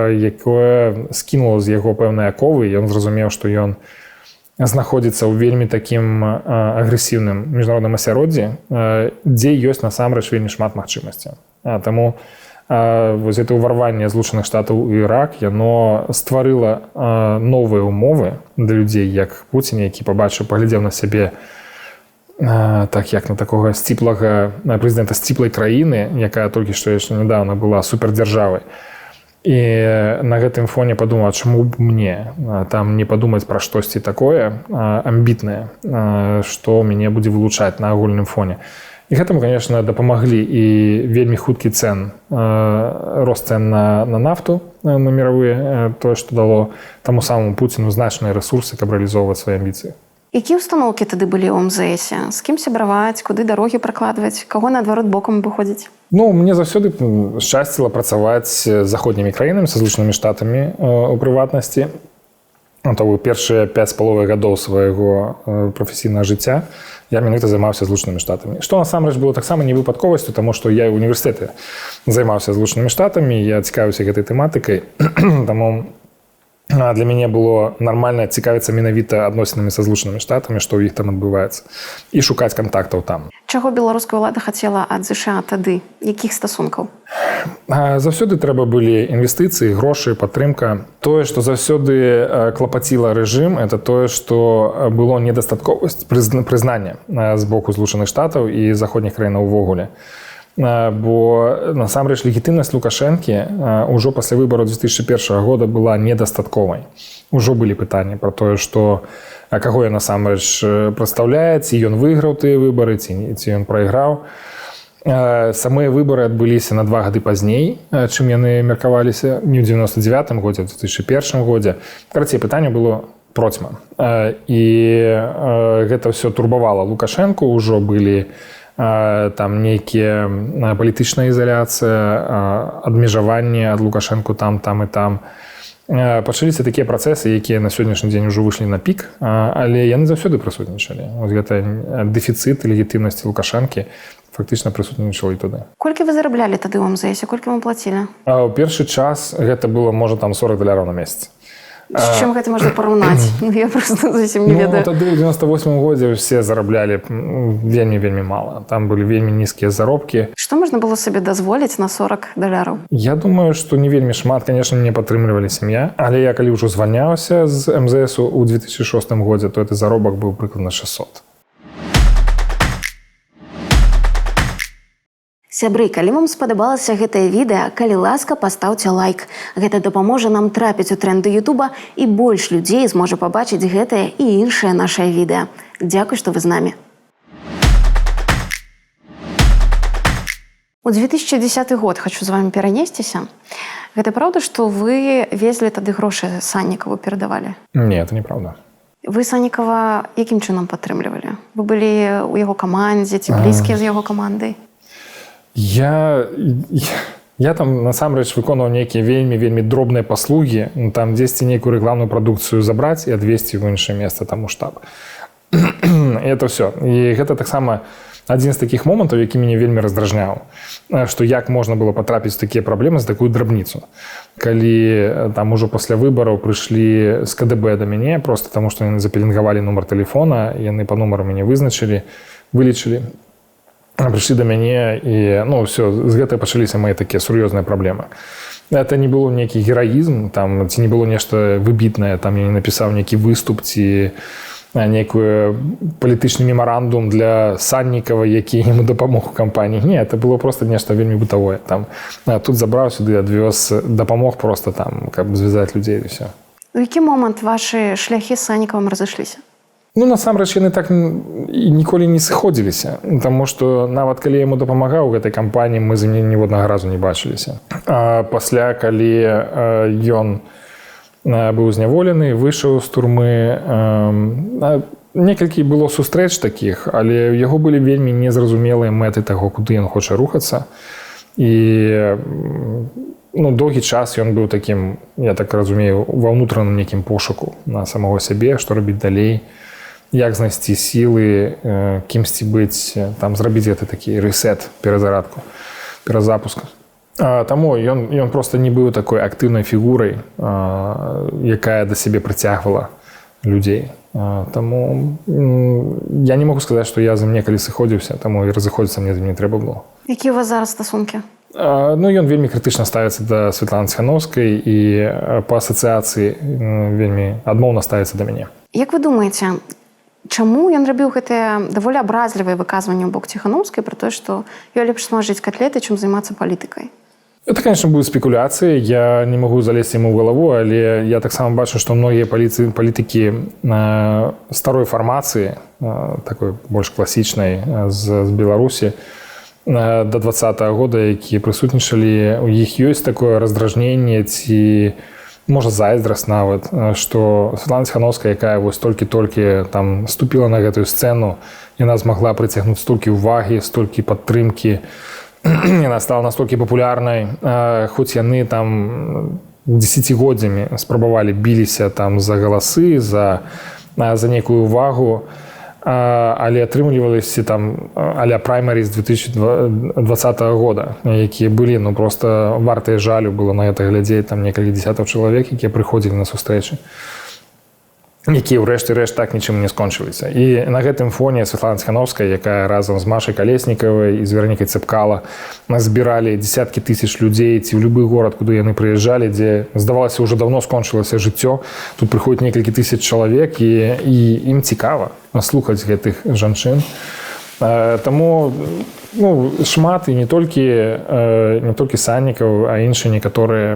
якое скінула з яго пэўныя аковы, і ён зразумеў, што ён знаходзіцца ў вельмі такім агрэсіўным міжнародным асяроддзі, дзе ёсць насамрэч вельмі шмат магчымасцяў. Таму вось гэта ўварванне Злучаных Штатаў у Ірак, яно стварыла новыя ўмовы для людзей, як Пуцін, які паглядзеў на сябе так, як на такога сціплага прэзідэнта сціплай краіны, якая толькі што яшчэ нядаўна была супердзяржавай. І на гэтым фоне падумаў, чаму б мне там не падумаць пра штосьці такое амбітнае, што мяне будзе вылучаць на агульным фоне. І гэтаму, конечно, дапамаглі і вельмі хуткі рост цэн на нафту, на міравыя, тое, што дало таму самому Пуціну значныя рэсурсы, каб рэалізоўваць свае амбіцыі. Якія ўстаноўкі тады былі ў МЗС? З кім сябраваць, куды дарогі пракладваць, каго наадварот бокам выходзіць? Мне заўсёды шчасціла працаваць з заходнімі краінамі, са Злучанымі Штатамі у прыватнасці. То быў першыя 5,5 гадоў свайго прафесійнага жыцця я менавіта займаўся Злучанымі Штатамі. Што насамрэч было таксама не выпадковасцю, таму што я ў універсітэце займаўся Злучанымі Штатамі, я цікавіўся гэтай тэматыкай, таму для мяне было нармальна цікавіцца менавіта адносінамі са Злучанымі Штатамі, што ў іх там адбываецца, і шукаць кантактаў там. Чаго беларуская ўлада хацела ад ЗША тады? Якіх стасункаў? Заўсёды трэба былі інвестыцыі, грошы, падтрымка. Тое, што заўсёды клапаціла рэжым, это тое, што было недастатковасць прызнання з боку Злучаных Штатаў і заходніх краінаў увогуле. бо насамрэч легітымнасць Лукашэнкі ўжо пасля выбараў 2001 года была недастатковай. Ужо былі пытанні пра тое, што каго ён насамрэч прадстаўляе, ці ён выйграў тыя выбары, ці ён прайграў. Самыя выбары адбыліся на 2 гады пазней, чым яны меркаваліся не ў 99 годзе, а ў 2001 годзе. Карацей, пытанне было процьма. І гэта ўсё турбавала Лукашэнку, ўжо былі там нейкія палітычная ізаляцыя, адмежаванне ад Лукашэнку там і там. Пачаліся такія працэсы, якія на сённяшні дзень ужо выйшлі на пік, але яны заўсёды прысутнічалі. Вось гэта дэфіцыт легітымнасці Лукашэнкі фактычна прысутнічала і туды. Колькі вы зараблялі тады ў МЗС, колькі вам плацілі? У першы час гэта было, можа, там $40 на месяц. З чым гэта можна параўнаць? Я проста зусім не ведаю. Тады ў 98 годзе ўсе зараблялі вельмі мала. Там былі вельмі нізкія заробкі. Што можна было сабе дазволіць на $40? Я думаю, што не вельмі шмат, конечно, мне падтрымлівалі сям'я, але я калі ўжо звальняўся з МЗС у 2006 годзе, то гэты заробак быў прыкладна 600. Сябры, калі вам спадабалася гэтае відэа, калі ласка, пастаўце лайк. Гэта дапаможа нам трапіць у тренды Ютуба, і больш людзей зможа пабачыць гэтае і іншае нашае відэа. Дзякуй, што вы з намі. У 2010 год хочу з вами перанесціся. Гэта праўда, што вы везлі тады грошы Саннікаву перадавалі? Не, это неправда. Вы Саннікава якім чынам падтрымлівалі? Вы былі ў яго камандзе ці блізкія з яго камандай? Я там насамрэч выконваў нейкія вельмі дробныя паслугі, там дзесьці нейкую рэкламную прадукцыю забраць і адвесці ў іншае месца, там у штаб. І это ўсё. І гэта таксама адзін з такіх момантаў, які мяне вельмі раздражняў, што як можна было патрапіць у такія праблемы з такую драбніцу. Калі там ужо пасля выбараў прыйшлі з КДБ да мяне, проста таму, што яны запеленгавалі нумар тэлефона, яны па нумару мяне вылічылі, прыйшлі да мяне і, ўсё, з гэтай пачаліся мае такія сур'ёзныя праблемы. Это не было нейкі гераізм, там, ці не было нешта выбітнае, там я не напісаў нейкі выступ, ці нейкі палітычны мемарандум для Саннікава, які яму дапамог у кампаніі. Не, это было просто нешта вельмі бытавое. Там, тут забраў сюды, адвёз, дапамог просто там, каб звязаць людзей і ўсё. У які момант вашы шляхі з Саннікавым разышліся? Насамрэч, яны так ніколі не сыходзіліся, таму што нават калі я яму дапамагаў у гэтай кампаніі, мы з ім ніводнага разу не бачыліся. Пасля, калі ён быў зняволены, выйшаў з турмы, некалькі было сустрэч такіх, але ў яго былі вельмі незразумелыя мэты таго, куды ён хоча рухацца. І доўгі час ён быў такім, я так разумею, ва ўнутраным нейкім пошуку на самого сябе, што рабіць далей, як знайсці сілы, кімсьці быць, там зрабіць гэты такі рэсет, перазарадку, перазапуск. Таму ён проста не быў такой актыўнай фігурай, якая да сябе прыцягвала людзей. Таму я не могу сказаць, што я з ім некалі сыходзіўся, таму і разыходзіцца мне з ім не трэба было. Якія у вас зараз стасункі? Ён вельмі крытычна ставіцца да Святланы Ціханаўскай і па асацыяцыі вельмі адмоўна ставіцца да мяне. Як вы думаеце, чаму ён рабіў гэтыя даволі абразлівыя выказванні ў бок Ціханаўскай пра тое, што ёй лепш смажыць котлеты, чым займацца палітыкай? Это, конечно, будут спекуляции. Я не могу залезть ему в голову, але я таксама бачу, что многие политики старой формации, такой больш класічнай з Беларусі, до 20-го года, якія прысутнічалі, у іх ёсць такое раздражненне ці, можа, зайздрасць нават, што Святлана Ціханаўская, якая вось толькі-толькі там ступіла на гэтую сцэну, яна змагла прыцягнуць столькі ўвагі, столькі падтрымкі, яна стала настолькі папулярнай, хоць яны там дзесяцігоддзямі спрабавалі, біліся там за галасы, за нейкую увагу, але атрымліваліся там а-ля праймаріз 2020 года, якія былі, просто вартыя жалю было на гэта глядзець, там некалькі дзесяткаў чалавек, якія прыходзілі на сустрэчы, якія ўрэшце рэшт так нічым не скончыліся. І на гэтым фоне Святлана Ціханаўская, якая разам з Машай Калеснікавай і з Веранікай Цэпкала збіралі дзесяткі тысяч людзей ці ў любы горад, куды яны прыязджалі, дзе, здавалася, ўжо даўно скончылася жыццё. Тут прыходзіць некалькі тысяч чалавек, і ім цікава слухаць гэтых жанчын. Таму шмат і не толькі Саннікаў, а іншыя некаторыя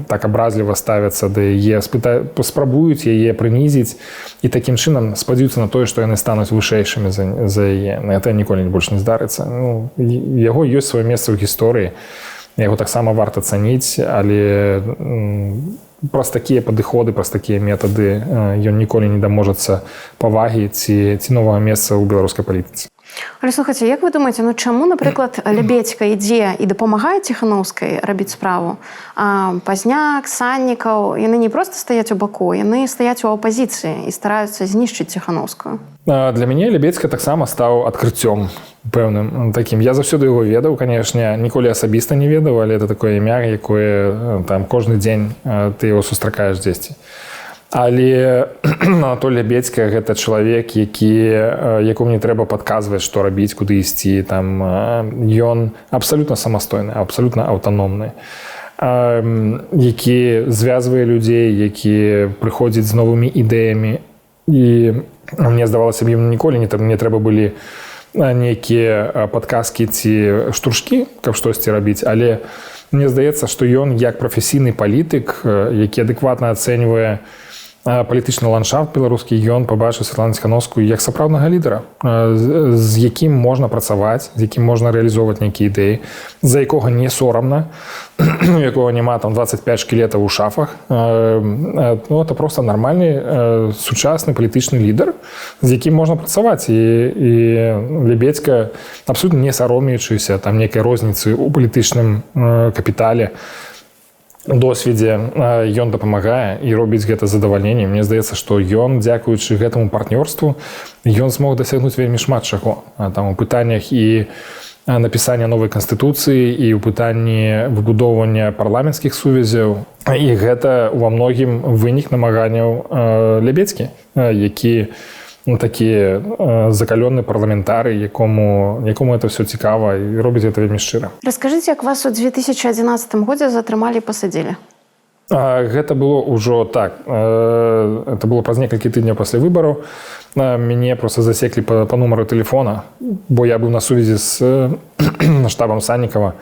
так абразліва ставяцца да яе, спрабуюць яе прынізіць і такім чынам спадзяюцца на тое, што яны стануць вышэйшымі за яе. Гэта ніколі больш не здарыцца. Яго ёсць сваё месца ў гісторыі, яго таксама варта цаніць, але праз такія падыходы, праз такія метады ён ніколі не даможацца павагі ці новага месца ў беларускай палітыцы. Але слухайце, як вы думаеце, чаму, напрыклад, Лябедзька ідзе і дапамагае Ціханаўскай рабіць справу, а Пазняк, Саннікаў, яны не проста стаяць у баку, яны стаяць у апазіцыі і стараюцца знішчыць Ціханаўскую? Для мяне Лябедзька таксама стаў адкрыццём пэўным такім. Я заўсёды яго ведаў, канешне, ніколі асабіста не ведаў, але это такое імя, якое там кожны дзень ты яго сустракаеш дзесьці. Але Анатолій Лябедзька – гэта чалавек, якому не трэба падказваць, што рабіць, куды ісці. Ён абсалютна самастойны, абсалютна аўтаномны, які звязвае людзей, які прыходзіць з новымі ідэямі. І мне здавалася б, ім ніколі не трэба былі нейкія падказкі ці штуршкі, каб штосьці рабіць. Але мне здаецца, што ён як прафесійны палітык, які адэкватна ацэньвае палітычны ландшафт беларускі, ён пабачыў Святлану Ціханаўскую як сапраўднага лідара, з якім можна працаваць, з якім можна рэалізоўваць нейкія ідэі, за якога не сорамна, у якога няма там 25 шкілетаў у шафах. Это проста нармальны сучасны палітычны лідар, з якім можна працаваць. І Лябедзька, абсолютно не саромеючыся там нейкай розніцы ў палітычным капітале, досведзе, ён дапамагае і робіць гэта з задавальненнем. Мне здаецца, што ён, дзякуючы гэтаму партнёрству, ён змог дасягнуць вельмі шмат чаго. Там у пытаннях і напісання новай канстытуцыі, і ў пытанні выбудоўвання парламенцкіх сувязяў. І гэта ва многім вынік намаганняў Лябедзькі, які такі закалены парламентарый, якому это все цікава і робіць гэта вельмі шчыра. Раскажыце, як вас у 2011 годзе затрымалі і пасадзілі? Гэта было ўжо так. Это было праз некалькі тыдняў пасля выбараў. Мяне проста засеклі па нумару тэлефона, бо я быў на сувязі з штабам Саннікава.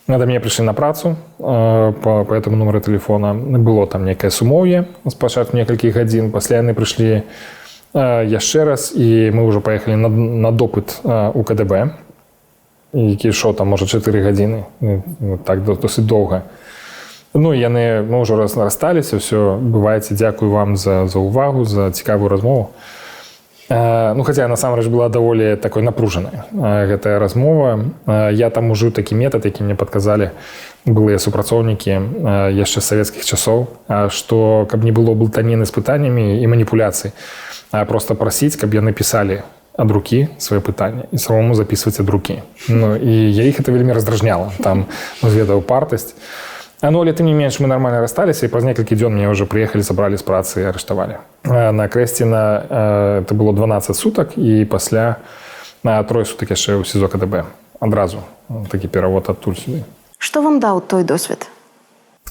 Да мяне прыйшлі на працу по этому нумару тэлефона. Было там некае сумоўе, спачатку некалькі гадзін, пасля яны прыйшлі яшчэ раз, і мы ўжо паехалі на допыт у КДБ, які ішоў там, можа, 4 гадзіны, так досыць доўга. Мы ўжо рассталіся, все, бываеце, дзякую вам за увагу, за цікавую размову. Хаця насамрэч была даволі такой напружанай гэтая размова. Я там ужыў такі метад, які мне падказалі былыя супрацоўнікі яшчэ з савецкіх часоў, што каб не было блытаніны з пытаннямі і маніпуляцый, просто прасіць, каб яны пісалі ад рукі свае пытанні і самому запісваць ад рукі. І я іх это вельмі раздражняла. Там зведаў партасць. Але тым не менш мы нармальна рассталіся, і праз некалькі дзён мне ўжо прыехалі, забралі з працы і арыштавалі. На Крэсціна это было 12 сутак, і пасля 3 сутак яшчэ ў СІЗО КДБ. Адразу такі перавод адтуль сюды. Што вам даў той досвед?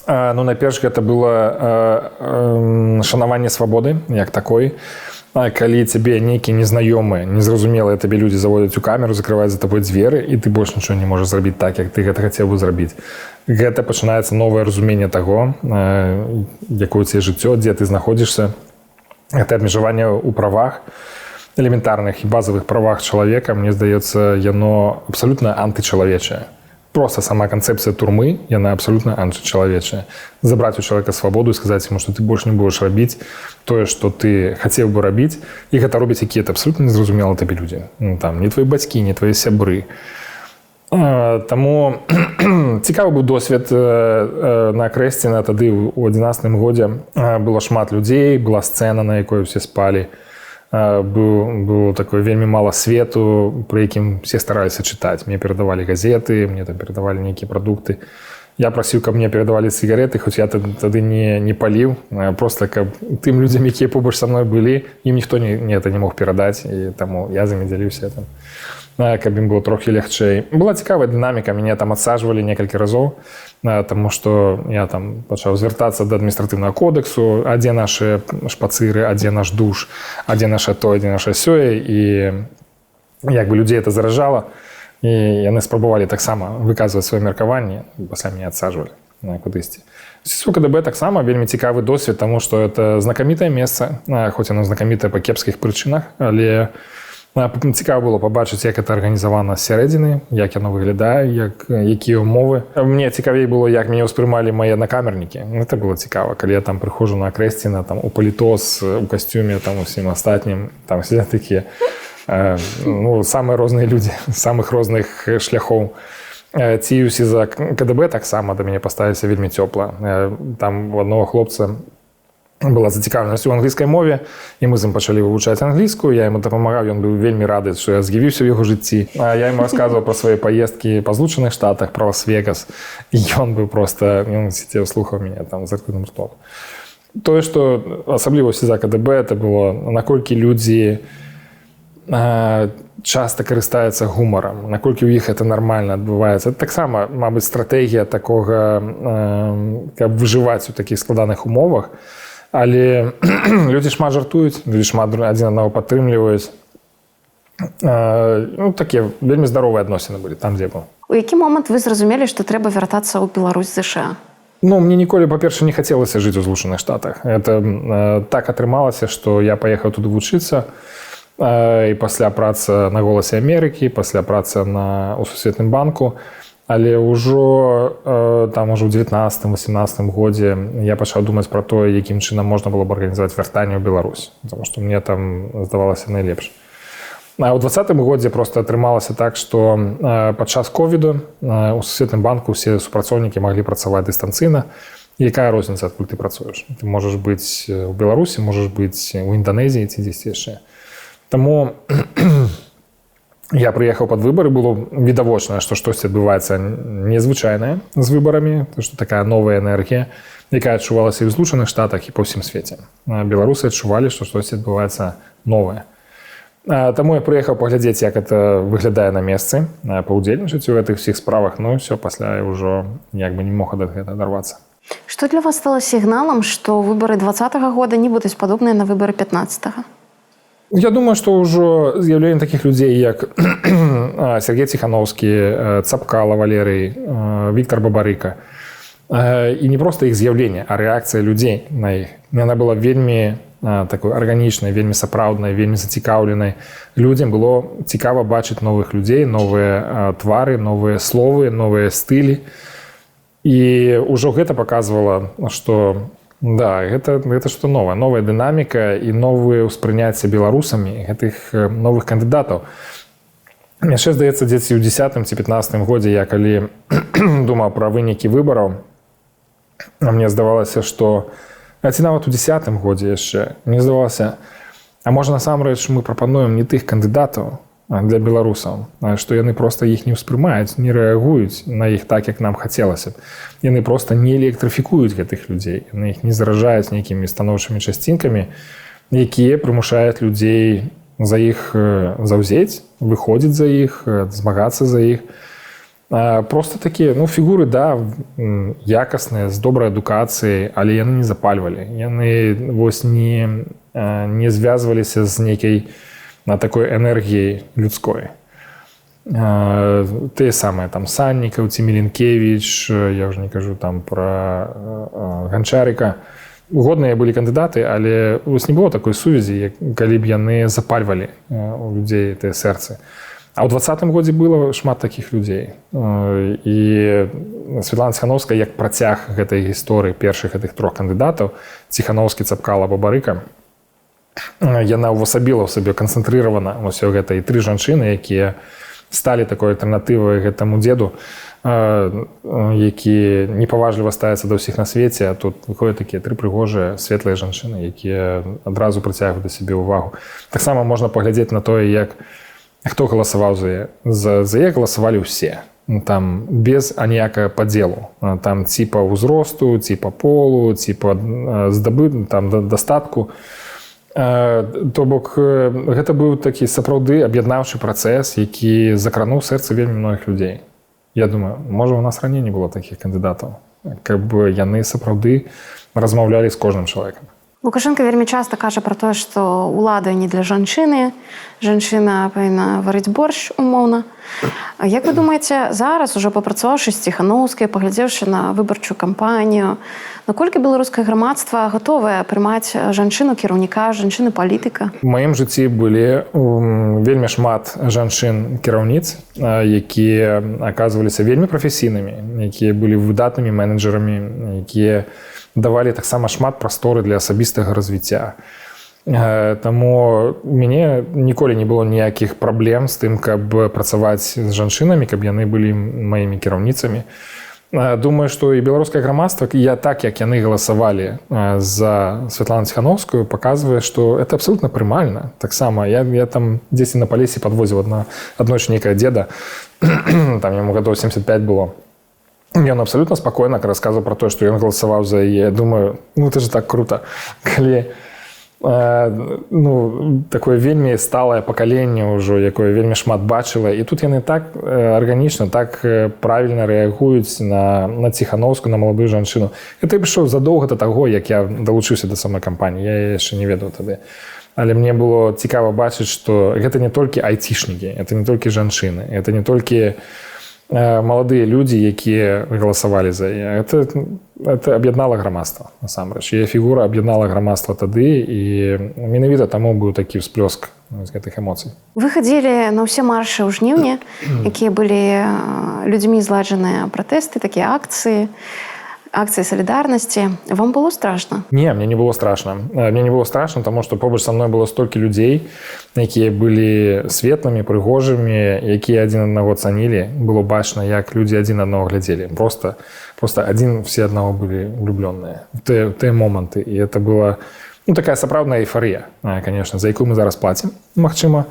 Найперш, гэта было шанаванне свабоды, як такой. Калі цябе нейкія незнаёмыя, незразумелыя табе людзі заводзяць у камеру, закрываюць за табой дзверы, і ты больш нічого не можаш зрабіць так, як ты гэта хацеў бы зрабіць. Гэта пачынаецца новае разуменне таго, якое цяе жыццё, дзе ты знаходзішся. Гэта абмежаванне ў правах, элементарных і базавых правах чалавека, мне здаецца, яно абсалютна антычалавечае. Просто сама канцэпцыя турмы, яна абсалютна антычалавечая. Забраць у чалавека свабоду і сказаць яму, што ты больш не будзеш рабіць тое, што ты хацеў бы рабіць, і гэта робяць якія-то абсалютна незразумелыя табе людзі. Там не твои бацькі, не твои сябры. Таму цікавы быў досвед на Крэсціна. Тады ў 11 годзе было шмат людзей, была сцэна, на якой усе спалі. Было такое вельмі мала свету, пры якім все стараліся чытаць. Мне перадавалі газеты, мне там перадавалі нейкія прадукты. Я прасіў, каб мне перадавалі цыгареты, хоць я тады не паліў. Просто каб тым людзям, якія побач са мной былі, ім ніхто это не мог перадаць, і таму я з імі дзяліўся там, каб ім было трохі лягчэй. Была цікавая дынаміка, мяне там адсаджвалі некалькі разоў, таму што я там пачаў звяртацца да адміністратыўнага кодексу, а дзе нашы шпацыры, а дзе наш душ, а дзе наша тое, дзе наша сёе, і як бы людзей это заражала, і яны спрабавалі таксама выказваць сваё меркаванне, пасля мяне адсаджвалі кудысьці. У КДБ таксама вельмі цікавы досвед, таму што это знакамітае месца, хоць яно знакамітае па кепскіх прычынах, але цікава было пабачыць, як это арганізавана з сярэдзіны, як яно выглядае, якія ўмовы. Мне цікавей было, як мяне ўспрымалі мае аднакамернікі. Это было цікава, калі я там прыходжу на Акрэсціна, там у палітос, у касцюме, там усім астатнім, там сидят такія самыя розныя людзі, самых розных шляхоў. Ці ўсе за КДБ таксама да мяне паставіліся вельмі цёпла. Там у аднаго хлопца была зацікаўленасць у англійскай мове, і мы з ім пачалі вывучаць англійскую, я яму дапамагаў, ён быў вельмі рады, што я з'явіўся ў яго жыцці. Я яму расказваў пра свае паездкі па Злучаных Штатах, пра Лас-Вегас, і ён быў проста, ён сидзеў, слухаў мяне там з адкрытым ртом. Тое, што асабліва за КДБ, это было, наколькі людзі часта карыстаюцца гумарам, наколькі ў іх это нармальна адбываецца. Это таксама, мабыць, стратэгія такога, каб выжываць у такіх складаных умовах, але людзі шмат жартуюць, людзі шмат адзін аднаго падтрымліваюць. Такія вельмі здаровыя адносіны былі там, дзе быў. У які момант вы зразумелі, што трэба вяртацца ў Беларусь з ЗША? Мне ніколі, па-перша, не хацелася жыць у Злучаных Штатах. Это так атрымалася, што я паехаў туды вучыцца, і пасля працы на «Голасе Амерыкі», пасля працы у Сусветным банку, але ўжо там у 19-18 годзе я пачаў думаць пра тое, якім чынам можна было б арганізаваць вяртанне ў Беларусь, потому што мне там здавалася найлепш. А ў 20-м годзе проста атрымалася так, што падчас ковіду у Сусветным банку ўсе супрацоўнікі маглі працаваць дыстанцыйна. Якая розніца, адкуль ты працуеш? Ты можаш быць у Беларусі, можаш быць у Інданезіі ці дзесьці яшчэ. Таму я прыехаў пад выбары, было відавочна, што штосьці адбываецца незвычайнае з выбарамі, што такая новая энергія, якая адчувалася і ў Злучаных Штатах, і па ўсім свеце. Беларусы адчувалі, што штосьці адбываецца новае. Таму я прыехаў паглядзець, як это выглядае на месцы, паўдзельнічаць у гэтых усіх справах, ўсё, пасля я ўжо як бы не мог ад гэтага адарвацца. Што для вас стала сігналам, што выбары 20-го года не будуць падобныя на выбары 15-го? Я думаю, што ўжо з'яўленне такіх людзей, як Сергей Ціхановскі, Цапкала Валерый, Віктор Бабарыка, і не проста іх з'яўленне, а рэакцыя людзей на іх. Яна была вельмі такой арганічнай, вельмі сапраўднай, вельмі зацікаўленай. Людзям было цікава бачыць новых людзей, новыя твары, новыя словы, новыя стылі. І ўжо гэта паказвала, што да, гэта што новае, новая дынаміка і новыя ўспрыняцце беларусамі гэтых новых кандыдатаў. Яшчэ, здаецца, дзеці ў 10-м ці 15-м годзе, я калі думаў пра вынікі выбараў, мне здавалася, што ці нават у 10-м годзе яшчэ, мне здавалася, а можа насамрэч мы прапануем не тых кандыдатаў для беларусаў, што яны проста іх не ўспрымаюць, не рэагуюць на іх так, як нам хацелася б. Яны проста не электрыфікуюць гэтых людзей, яны іх не заражаюць нейкімі станоўчымі часцінкамі, якія прымушаюць людзей за іх заўзець, выходзіць за іх, змагацца за іх. Просто такія фігуры, да, якасныя, з добрай адукацыяй, але яны не запальвалі. Яны не звязваліся з нейкай на такой энергіяй людской. Тыя самыя там Саннікаў ці Міленкевіч, я ўжо не кажу там пра Ганчарыка. Годныя былі кандыдаты, але не было такой сувязі, калі б яны запальвалі у людзей тыя сэрцы. А ў 20-м годзе было шмат такіх людзей. І Святлана Ціхановская, як працяг гэтай гісторыі першых гэтых трох кандыдатаў, Ціхановскі, Цапкала, Бабарыка, яна ўвасабіла ў сабе канцэнтрыравана ўсё гэта, і 3 жанчыны, якія сталі такой альтэрнатывай гэтаму дзеду, які непаважліва ставяцца да ўсіх на свеце, а тут выходзяць такія 3 прыгожыя светлыя жанчыны, якія адразу прыцягваюць да сябе ўвагу. Таксама можна паглядзець на тое, як хто галасаваў за яе. За яе галасавалі ўсе. Там без аніякага падзелу. Там ці па ўзросту, ці па полу, ці па дастатку. То бок, гэта быў такі сапраўды аб'яднаўчы працэс, які закрануў сэрцы вельмі многіх людзей. Я думаю, можа, у нас раней не было такіх кандыдатаў, каб яны сапраўды размаўлялі з кожным чалавекам. Лукашенко вельмі часта кажа пра тое, што ўлада не для жанчыны, жанчына павінна варыць борщ умоўна. Як вы думаеце, зараз, ужо папрацаваўшы з Ціханаўскай, паглядзеўшы на выбарчую кампанію, наколькі беларускае грамадства гатовае прымаць жанчыну кіраўніка, жанчыны палітыка? У маім жыцці былі вельмі шмат жанчын-кіраўніц, якія аказваліся вельмі прафесійнымі, якія былі выдатнымі менеджерамі, якія давалі таксама шмат прасторы для асабістага развіцця. Таму у мяне ніколі не было ніякіх праблем з тым, каб працаваць з жанчынамі, каб яны былі маімі кіраўніцамі. Думаю, што і беларускае грамадства, так як яны галасавалі за Святлану Ціханаўскую, паказвае, што это абсалютна прымальна. Таксама я там дзесьці на палесе падвозіў аднойчы нейкая дзеда, там яму гадоў 75 было. Ён абсалютна спакойна расказваў пра тое, што ён галасаваў за яе. Думаю, это ж так круто, калі такое вельмі сталае пакаленне ўжо, якое вельмі шмат бачыла. І тут яны так арганічна, так правільна рэагуюць на Ціханаўскую, на маладую жанчыну. Гэта прыйшоў задоўга да таго, як я далучыўся да самой кампаніі. Я яшчэ не ведаў тады. Але мне было цікава бачыць, што гэта не толькі айцішнікі, это не толькі жанчыны, это не толькі маладыя людзі, якія галасавалі за яе. Это аб'яднала грамадства, насамрэч. Яе фігура аб'яднала грамадства тады, і менавіта таму быў такі ўсплёск з гэтых эмоцый. Вы хадзілі на ўсе маршы ў жніўні, якія былі людзьмі зладжаныя пратэсты, такія акцыі солідарнасці. Вам было страшна? Не, мне не было страшна. Мне не было страшна, таму што побач са мной было столькі людзей, якія былі светлымі, прыгожымі, якія адзін аднаго цанілі. Было бачна, як людзі адзін аднаго глядзелі. Просто все аднаго былі влюблёныя в тыя моманты. І это была такая сапраўдная эйфарыя, конечно, за якую мы зараз плацім, магчыма.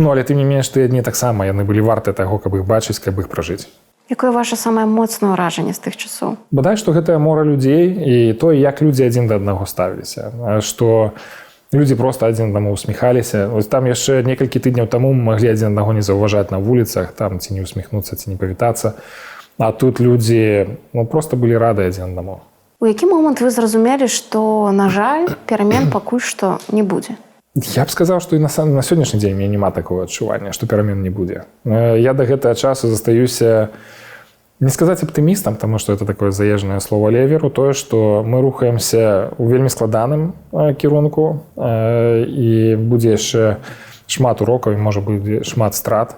Але тым не менш, тыя дні таксама яны былі варты таго, каб іх бачыць, каб іх пражыць. Якое ваше самае моцнае ўражанне з тых часоў? Бадай, што гэтае мора людзей і тое, як людзі адзін да аднаго ставіліся. Што людзі проста адзін аднаму усміхаліся. Там яшчэ некалькі тыдняў таму мы маглі адзін аднаго не заўважаць на вуліцах, там ці не усміхнуцца, ці не павітацца. А тут людзі проста былі рады адзін аднаму. У які момант вы зразумелі, што, на жаль, перамен пакуль што не будзе? Я б сказаў, што і на сённяшні дзень мне няма такого адчування, што перамен не будзе. Я да гэтага часу застаюся, не сказаць аптымістам, таму што это такое заезжанае слово, але я веру тое, што мы рухаемся ў вельмі складаным кірунку, і будзе яшчэ шмат урокаў, і можа быць шмат страт,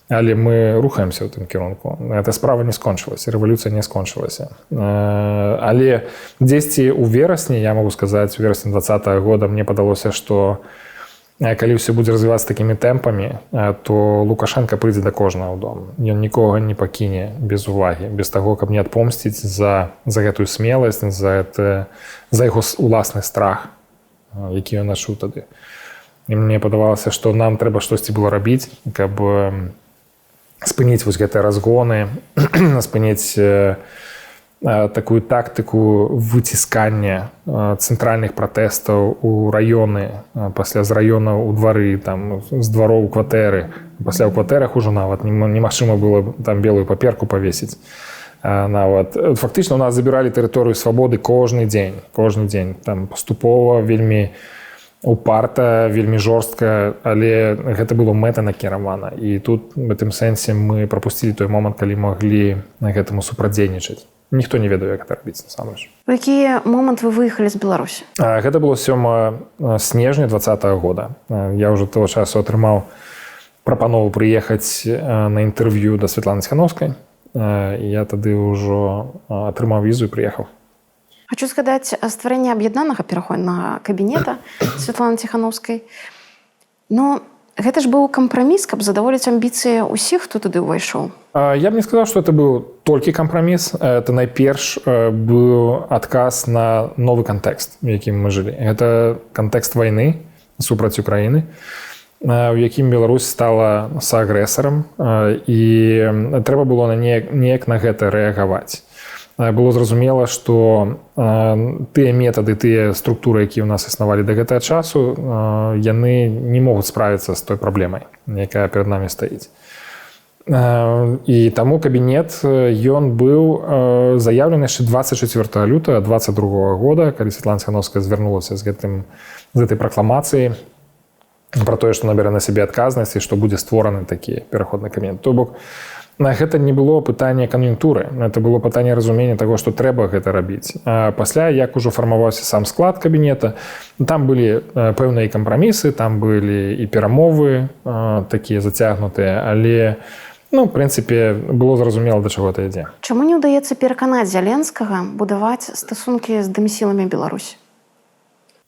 але мы рухаемся ў тым кірунку. Эта справа не скончылася, рэвалюцыя не скончылася. Але дзесьці ў верасні, я магу сказаць, у верасні 2020 года мне падалося, што калі ўсё будзе развівацца такімі тэмпамі, то Лукашенко прыйдзе да кожнага ў дом. Ён нікога не пакіне без увагі, без таго, каб не адпомсціць за гэтую смеласць, за яго уласны страх, які ён адчуў тады. І мне падавалася, што нам трэба штосьці было рабіць, каб спыніць вось гэтыя разгоны, спыніць такую тактыку выціскання цэнтральных пратэстаў у раёны, пасля з раёнаў у двары, там, з двароў у кватэры. Пасля ў кватэрах ужо нават немагчыма было там белую паперку павесіць. Нават. Фактычна у нас забіралі тэрыторыю свабоды кожны дзень. Там паступова, вельмі упарта, вельмі жорстка, але гэта было мэтанакіравана. І тут, в гэтым сэнсе, мы прапусцілі той момант, калі маглі гэтаму супрацьдзейнічаць. Ніхто не ведае, як гэта рабіць, насамрэч. У які момант вы выехалі з Беларусі? Гэта было 7 снежня 2020 года. Я ўжо таго часу атрымаў прапанову прыехаць на інтэрв'ю да Святланы Ціханаўскай. Я тады ўжо атрымаў візу і прыехаў. Хочу згадаць стварэнне аб'яднанага пераходнага кабінета Святланы Ціханаўскай. Ну, гэта ж быў кампраміс, каб задаволіць амбіцыі ўсіх, хто туды ўвайшоў. Я б не сказаў, што это быў толькі кампраміс. Это найперш быў адказ на новы кантэкст, у якім мы жылі. Гэта кантэкст вайны супраць Украіны, у якім Беларусь стала саагрэсарам, і трэба было неяк на гэта рэагаваць. Было зразумела, што тыя метады, тыя структуры, якія ў нас існавалі да гэтага часу, яны не могуць справіцца з той праблемай, якая перад намі стаіць. І таму кабінет ён быў заяўлены яшчэ 24 лютага 22 года, калі Светлана Ціхановская звярнулася з гэтай пракламацыяй пра тое, што набярэ на сябе адказнасць і што будзе створаны такі пераходны кабінет. То бок гэта не было пытанне кан'юнктуры, это было пытанне разумення таго, што трэба гэта рабіць. Пасля, як ужо фармаваўся сам склад кабінета, там былі пэўныя кампрамісы, там былі і перамовы такія зацягнутыя, але в прынцыпе, было зразумела, да чаго гэта ідзе. Чаму не ўдаецца пераканаць Зяленскага будаваць стасункі з дэмісіламі Беларусі?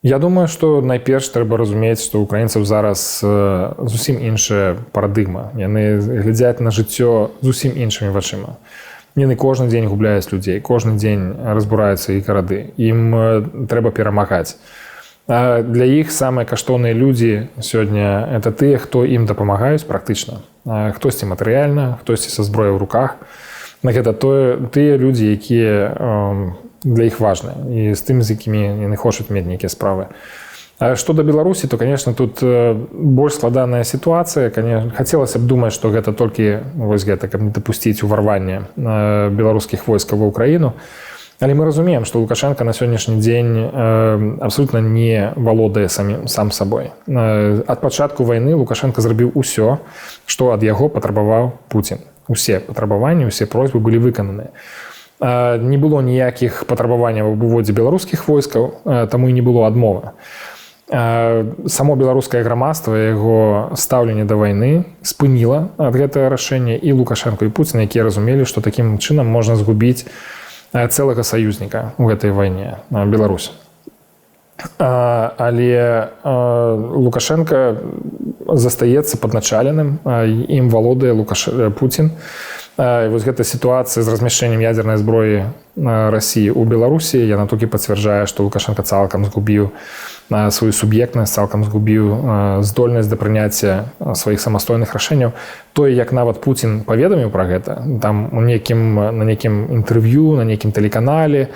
Я думаю, што найперш трэба разумець, што украінцаў зараз зусім іншая парадыгма. Яны глядзяць на жыццё зусім іншымі вачыма. Яны кожны дзень губляюць людзей, кожны дзень разбураюцца іх гарады. Ім трэба перамагаць. Для іх самыя каштоўныя людзі сёння – это тыя, хто ім дапамагаюць практычна. Хтосьці матэрыяльна, хтосьці са зброяй у руках. Гэта тыя людзі, якія для іх важныя і з тым, з якімі яны хочуць мець нейкія справы. Што да Беларусі, то, конечно, тут больш складаная сітуацыя. Хацелася б думаць, што гэта толькі каб не дапусціць уварвання беларускіх войскаў ва ўкраіну. Але мы разумеем, што Лукашенко на сённяшні дзень абсолютна не валодае сам сабой. Ад пачатку вайны Лукашенко зрабіў усё, што ад яго патрабаваў Пуцін. Усе патрабаванні, усе просьбы былі выкананыя. Не было ніякіх патрабаванняў аб уводзе беларускіх войскаў, таму і не было адмовы. Само беларускае грамадства, яго стаўленне да вайны спыніла ад гэтага рашэння і Лукашенко, і Пуцін, якія разумелі, што такім чынам можна згубіць цэлага саюзніка ў гэтай вайне, Беларусь. Але Лукашенко застаецца падначаленым, ім валодае Пуцін. І вось гэта сітуацыя з размяшчэннем ядзернай зброі Расіі ў Беларусі, яна толькі пацвярджае, што Лукашенко цалкам згубіў сваю суб'ектнасць, цалкам згубіў здольнасць да прыняцця сваіх самастойных рашэнняў. Тое, як нават Пуцін паведаміў пра гэта, там на нейкім інтэрв'ю, на нейкім тэлеканале,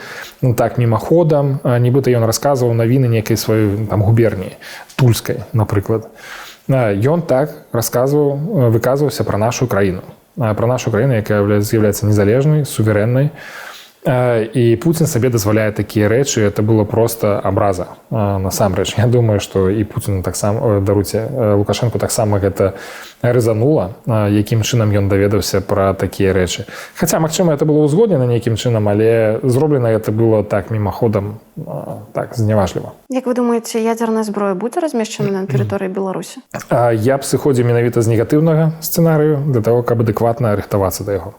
так мімаходам, нібыта ён расказваў навіны нейкай сваёй губерніі, тульскай, напрыклад. Ён так выказваўся пра нашу краіну. Пра нашу краіну, якая з'яўляецца незалежнай, суверэннай. І Пуцін сабе дазваляе такія рэчы, это было проста абраза. Насамрэч, я думаю, што і Пуцін таксама, Лукашенко таксама гэта рызанула, якім чынам ён даведаўся пра такія рэчы. Хаця, магчыма, это было ўзгоднена нейкім чынам, але зроблена гэта было так мімаходам, так зняважліва. Як вы думаеце, ядзерная зброя будзе размешчана на тэрыторыі Беларусі? Я б сыходзіў менавіта з негатыўнага сцэнарыю для таго, каб адэкватна рыхтавацца да яго.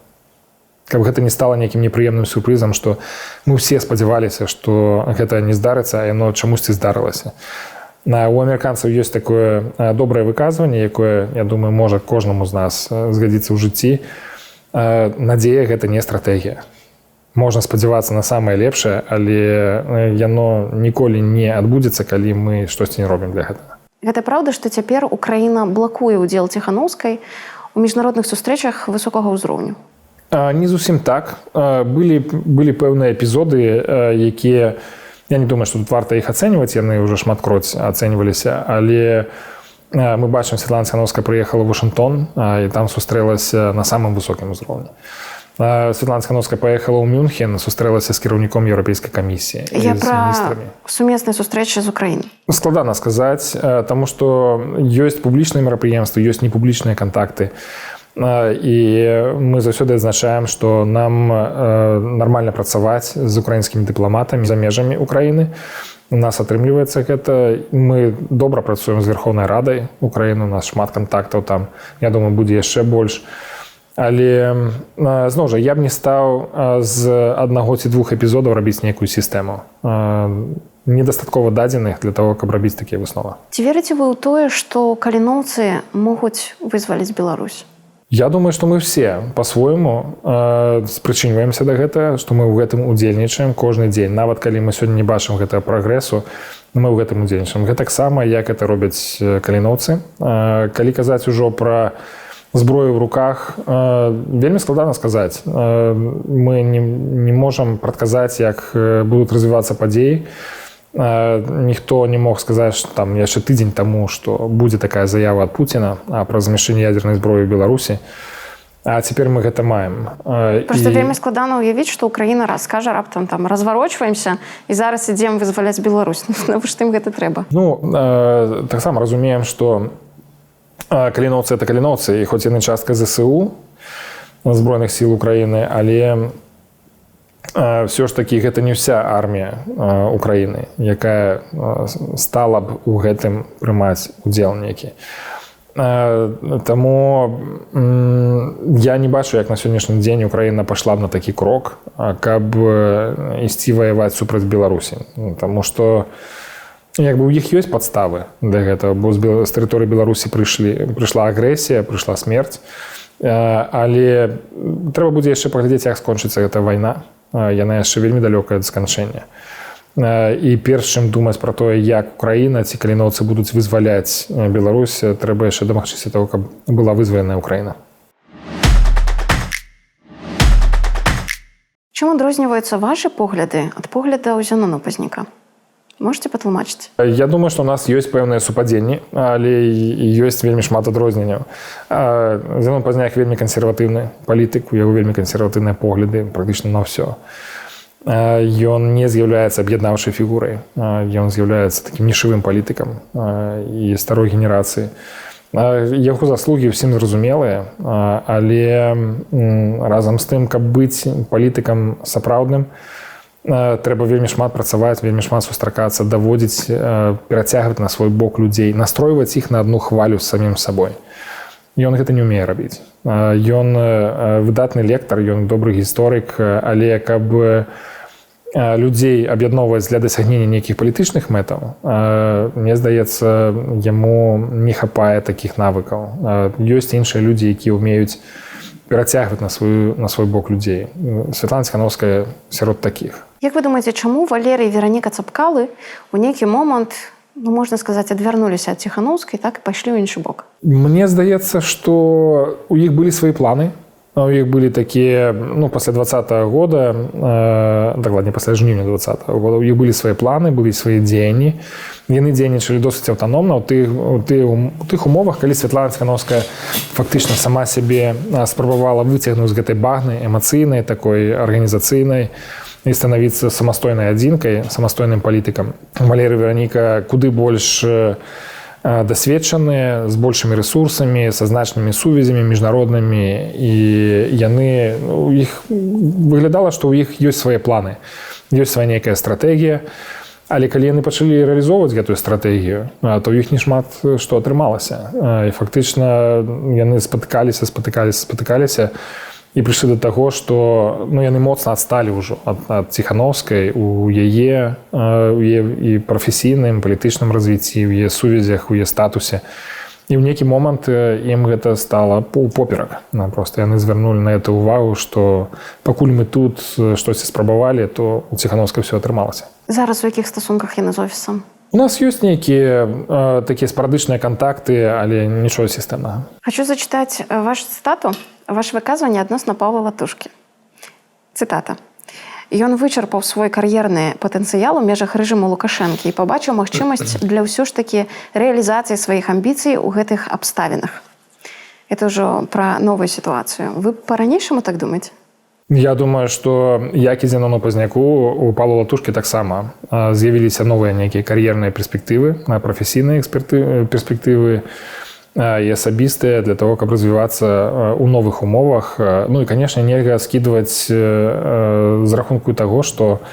Каб гэта не стала нейкім непрыемным сюрпрызам, што мы ўсе спадзяваліся, што гэта не здарыцца, а яно чамусьці здарылася. У амерыканцаў ёсць такое добрае выказванне, якое, я думаю, можа кожнаму з нас згадзіцца ў жыцці. Надзея – гэта не стратэгія. Можна спадзявацца на самае лепшае, але яно ніколі не адбудзецца, калі мы штосьці не робім для гэтага. Гэта праўда, што цяпер Украіна блакуе ўдзел Ціханаўскай у міжнародных сустрэчах высокага ўзроўню? Не зусім так. Былі пэўныя эпізоды, якія, я не думаю, што тут варта іх ацэньваць, яны ўжо шматкроць ацэньваліся, але мы бачым, Светлана Ціхановская прыехала ў Вашынгтон і там сустрэлася на самым высокім узроўні. Светлана Ціхановская паехала ў Мюнхен, сустрэлася з кіраўніком Еўрапейскай камісіі. Я пра сумесныя сустрэчы з Украінай. Складана сказаць, таму што ёсць публічныя мерапрыемствы, ёсць непублічныя кантакты. І мы заўсёды адзначаем, што нам нармальна працаваць з украінскімі дыпламатамі за межамі Украіны. У нас атрымліваецца гэта. Мы добра працуем з Верховнай Радай Украіны, у нас шмат кантактаў там, я думаю, будзе яшчэ больш. Але, зноў жа, я б не стаў з аднаго ці двух эпізодаў рабіць нейкую сістэму. Недастаткова дадзеных для того, каб рабіць такія высновы. Ці верыце вы ў тое, што каліноўцы могуць вызваліць Беларусь? Я думаю, што мы все по-свойму спрычыньваемся да гэтага, што мы ў гэтым удзельнічаем кожны дзень. Нават калі мы сёння не бачым гэтага прагрэсу, мы ў гэтым удзельнічаем. Гэтаксама, як это робяць каліноўцы. Калі казаць ужо пра зброю ў руках, вельмі складана сказаць. Мы не можам прадказаць, як будуць развівацца падзеі. Ніхто не мог сказаць, што там яшчэ тыдзень таму, што будзе такая заява ад Пуціна пра замяшчэнне ядзернай зброі ў Беларусі. А цяпер мы гэта маем. Просто вельмі складана ўявіць, што Украіна раз скажа раптам там разварочваемся і зараз ідзем вызваляць Беларусь. Навошта ім гэта трэба? Ну, таксама разумеем, што каліноўцы — это каліноўцы, і хоць яны частка ЗСУ, Збройных сіл Украіны, але все ж таки гэта не ўся армія Украіны, якая стала б у гэтым прымаць удзел некі. Таму я не бачу, як на сённяшні дзень Украіна пайшла б на такі крок, каб ісці ваяваць супраць Беларусі. Таму што як бы у іх ёсць падставы для гэтага, бо з тэрыторыі Беларусі прыйшла агрэсія, прыйшла смерць, але трэба будзе яшчэ паглядзець, як скончыцца гэта вайна. Яна яшчэ вельмі далёкая ад сканчэння. І перш чым думаць пра тое, як Украіна ці каліноўцы будуць вызваляць Беларусь, трэба яшчэ дамагчыся таго, каб была вызваленая Украіна. Чым адрозніваюцца вашы погляды ад поглядаў Зенону Пазняка? Можете патлумачыць? Я думаю, што ў нас ёсць пэўныя супадзенні, але ёсць вельмі шмат адрозненняў. Зенон Пазняк вельмі кансерватыўны палітык, у яго вельмі кансерватыўныя погляды практычна на ўсё. Ён не з'яўляецца аб'яднаўчай фігурай, ён з'яўляецца такім нішавым палітыкам і старой генерацыі. Яго заслугі ўсім зразумелыя, але разам з тым, каб быць палітыкам сапраўдным, трэба вельмі шмат працаваць, вельмі шмат сустракацца, даводзіць, перацягваць на свой бок людзей, настройваць іх на адну хвалю з самім сабой. Ён гэта не ўмее рабіць. Ён выдатны лектар, ён добры гісторык, але каб людзей аб'ядноўваць для дасягнення нейкіх палітычных мэтаў, мне здаецца, яму не хапае такіх навыкаў. Ёсць іншыя людзі, якія ўмеюць перацягваць на свой бок людзей. Святлана Ціханаўская сярод такіх. Як вы думаеце, чаму Валерый і Вераніка Цапкалы у нейкі момант, можна сказаць, адвярнуліся ад Ціханаўскай, так і пайшлі ў іншы бок? Мне здаецца, што у іх былі свае планы. У іх былі такія, пасля 20-го года, дакладней, пасля жніўня 20-го года, у іх былі свае планы, былі свае дзеянні. Яны дзейнічалі досыць аўтаномна у тых умовах, калі Святлана Ціханаўская фактычна сама сябе спрабавала выцягнуць з гэтай багны эмацыйнай, такой арганізацыйнай, і становіцца самастойнай адзінкай, самастойным палітыкам. Валерый і Вераніка куды больш дасведчаныя, з большымі рэсурсамі, са значнымі сувязямі міжнароднымі, і яны, іх выглядала, што ў іх ёсць свае планы, ёсць свая нейкая стратэгія, але калі яны пачалі рэалізоўваць гэтую стратэгію, то ў іх не шмат што атрымалася. І фактычна яны спатыкаліся, і прыйшлі да таго, што яны моцна адсталі ўжо ад Ціханаўскай у яе і прафесійным, палітычным развіцці, у яе сувязях, у яе статусе. І ў нейкі момант ім гэта стала поперак. Проста яны звярнулі на гэта ўвагу, што пакуль мы тут штосьці спрабавалі, то у Ціханаўскай ўсё атрымалася. Зараз у якіх стасунках яны з офісам? У нас ёсць нейкія такія спарадычныя кантакты, але нічога сістэмнага. Хочу зачитаць вашу цытату, ваше выказванне адносна Паўла Латушкі. Цытата. Ён вычарпаў свой кар'ерны патэнцыял у межах рэжыму Лукашэнкі і пабачыў магчымасць для ўсё ж такі рэалізацыі сваіх амбіцый у гэтых абставінах. Это ўжо пра новую сітуацыю. Вы па-ранейшаму так думаеце? Я думаю, што як і Зенону Пазняку, у Паўла Латушкі таксама з'явіліся новыя нейкія кар'ерныя перспектывы, прафесійныя перспектывы і асабістыя для того, каб развівацца ў новых умовах. Ну і, канешне, нельга скідваць з рахунку таго, што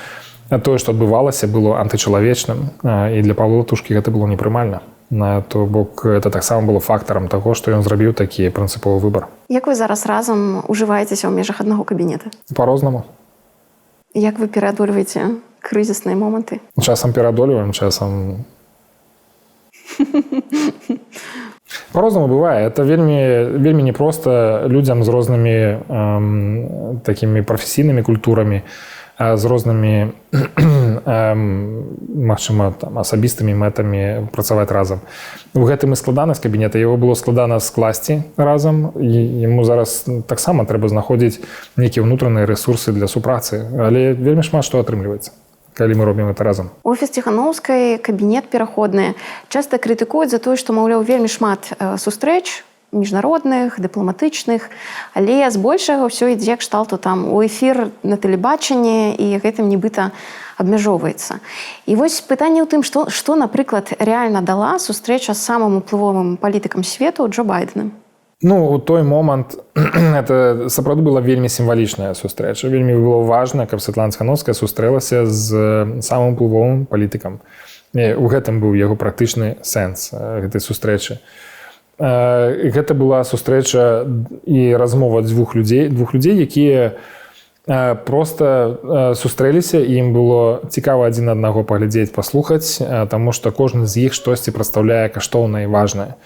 тое, што адбывалася, было антычалавечным, і для Паўла Латушкі гэта было непрымальна. То бок, это таксама было фактарам таго, што ён зрабіў такі прынцыповы выбар. Як вы зараз разам ужываецеся ў межах аднаго кабінета? Па-рознаму. Як вы пераадольваеце крызісныя моманты? Часам пераадольваем, часам... По-рознаму бывае. Это вельмі непроста людзям з рознымі такімі прафесійнымі культурамі, з рознымі, магчыма, асабістымі мэтамі працаваць разам. У гэтым і складанасць кабінета. Яго было складана скласці разам. Яму зараз таксама трэба знаходзіць нейкія ўнутраныя рэсурсы для супрацы. Але вельмі шмат што атрымліваецца, калі мы робім гэта разам. Офіс Ціханаўскай, кабінет пераходны часта крытыкуюць за тое, што, маўляў, вельмі шмат сустрэч міжнародных, дыпламатычных, але збольшага ўсё ідзе кшталту там у эфір на тэлебачанні, і гэтым нібыта абмяжоўваецца. І вось пытанне ў тым, што, напрыклад, рэальна дала сустрэча з самым уплывовым палітыкам свету Джо Байденом? Ну, у той момант это сапраўды была вельмі сімвалічная сустрэча. Вельмі было важна, каб Святлана Ціхановская сустрэлася з самым уплывовым палітыкам. У гэтым быў яго практычны сэнс гэтай сустрэчы. Гэта была сустрэча і размова двух людзей, якія проста сустрэліся, і ім было цікава адзін аднаго паглядзець, паслухаць, таму што кожны з іх штосьці прадстаўляе каштоўнае і важнае.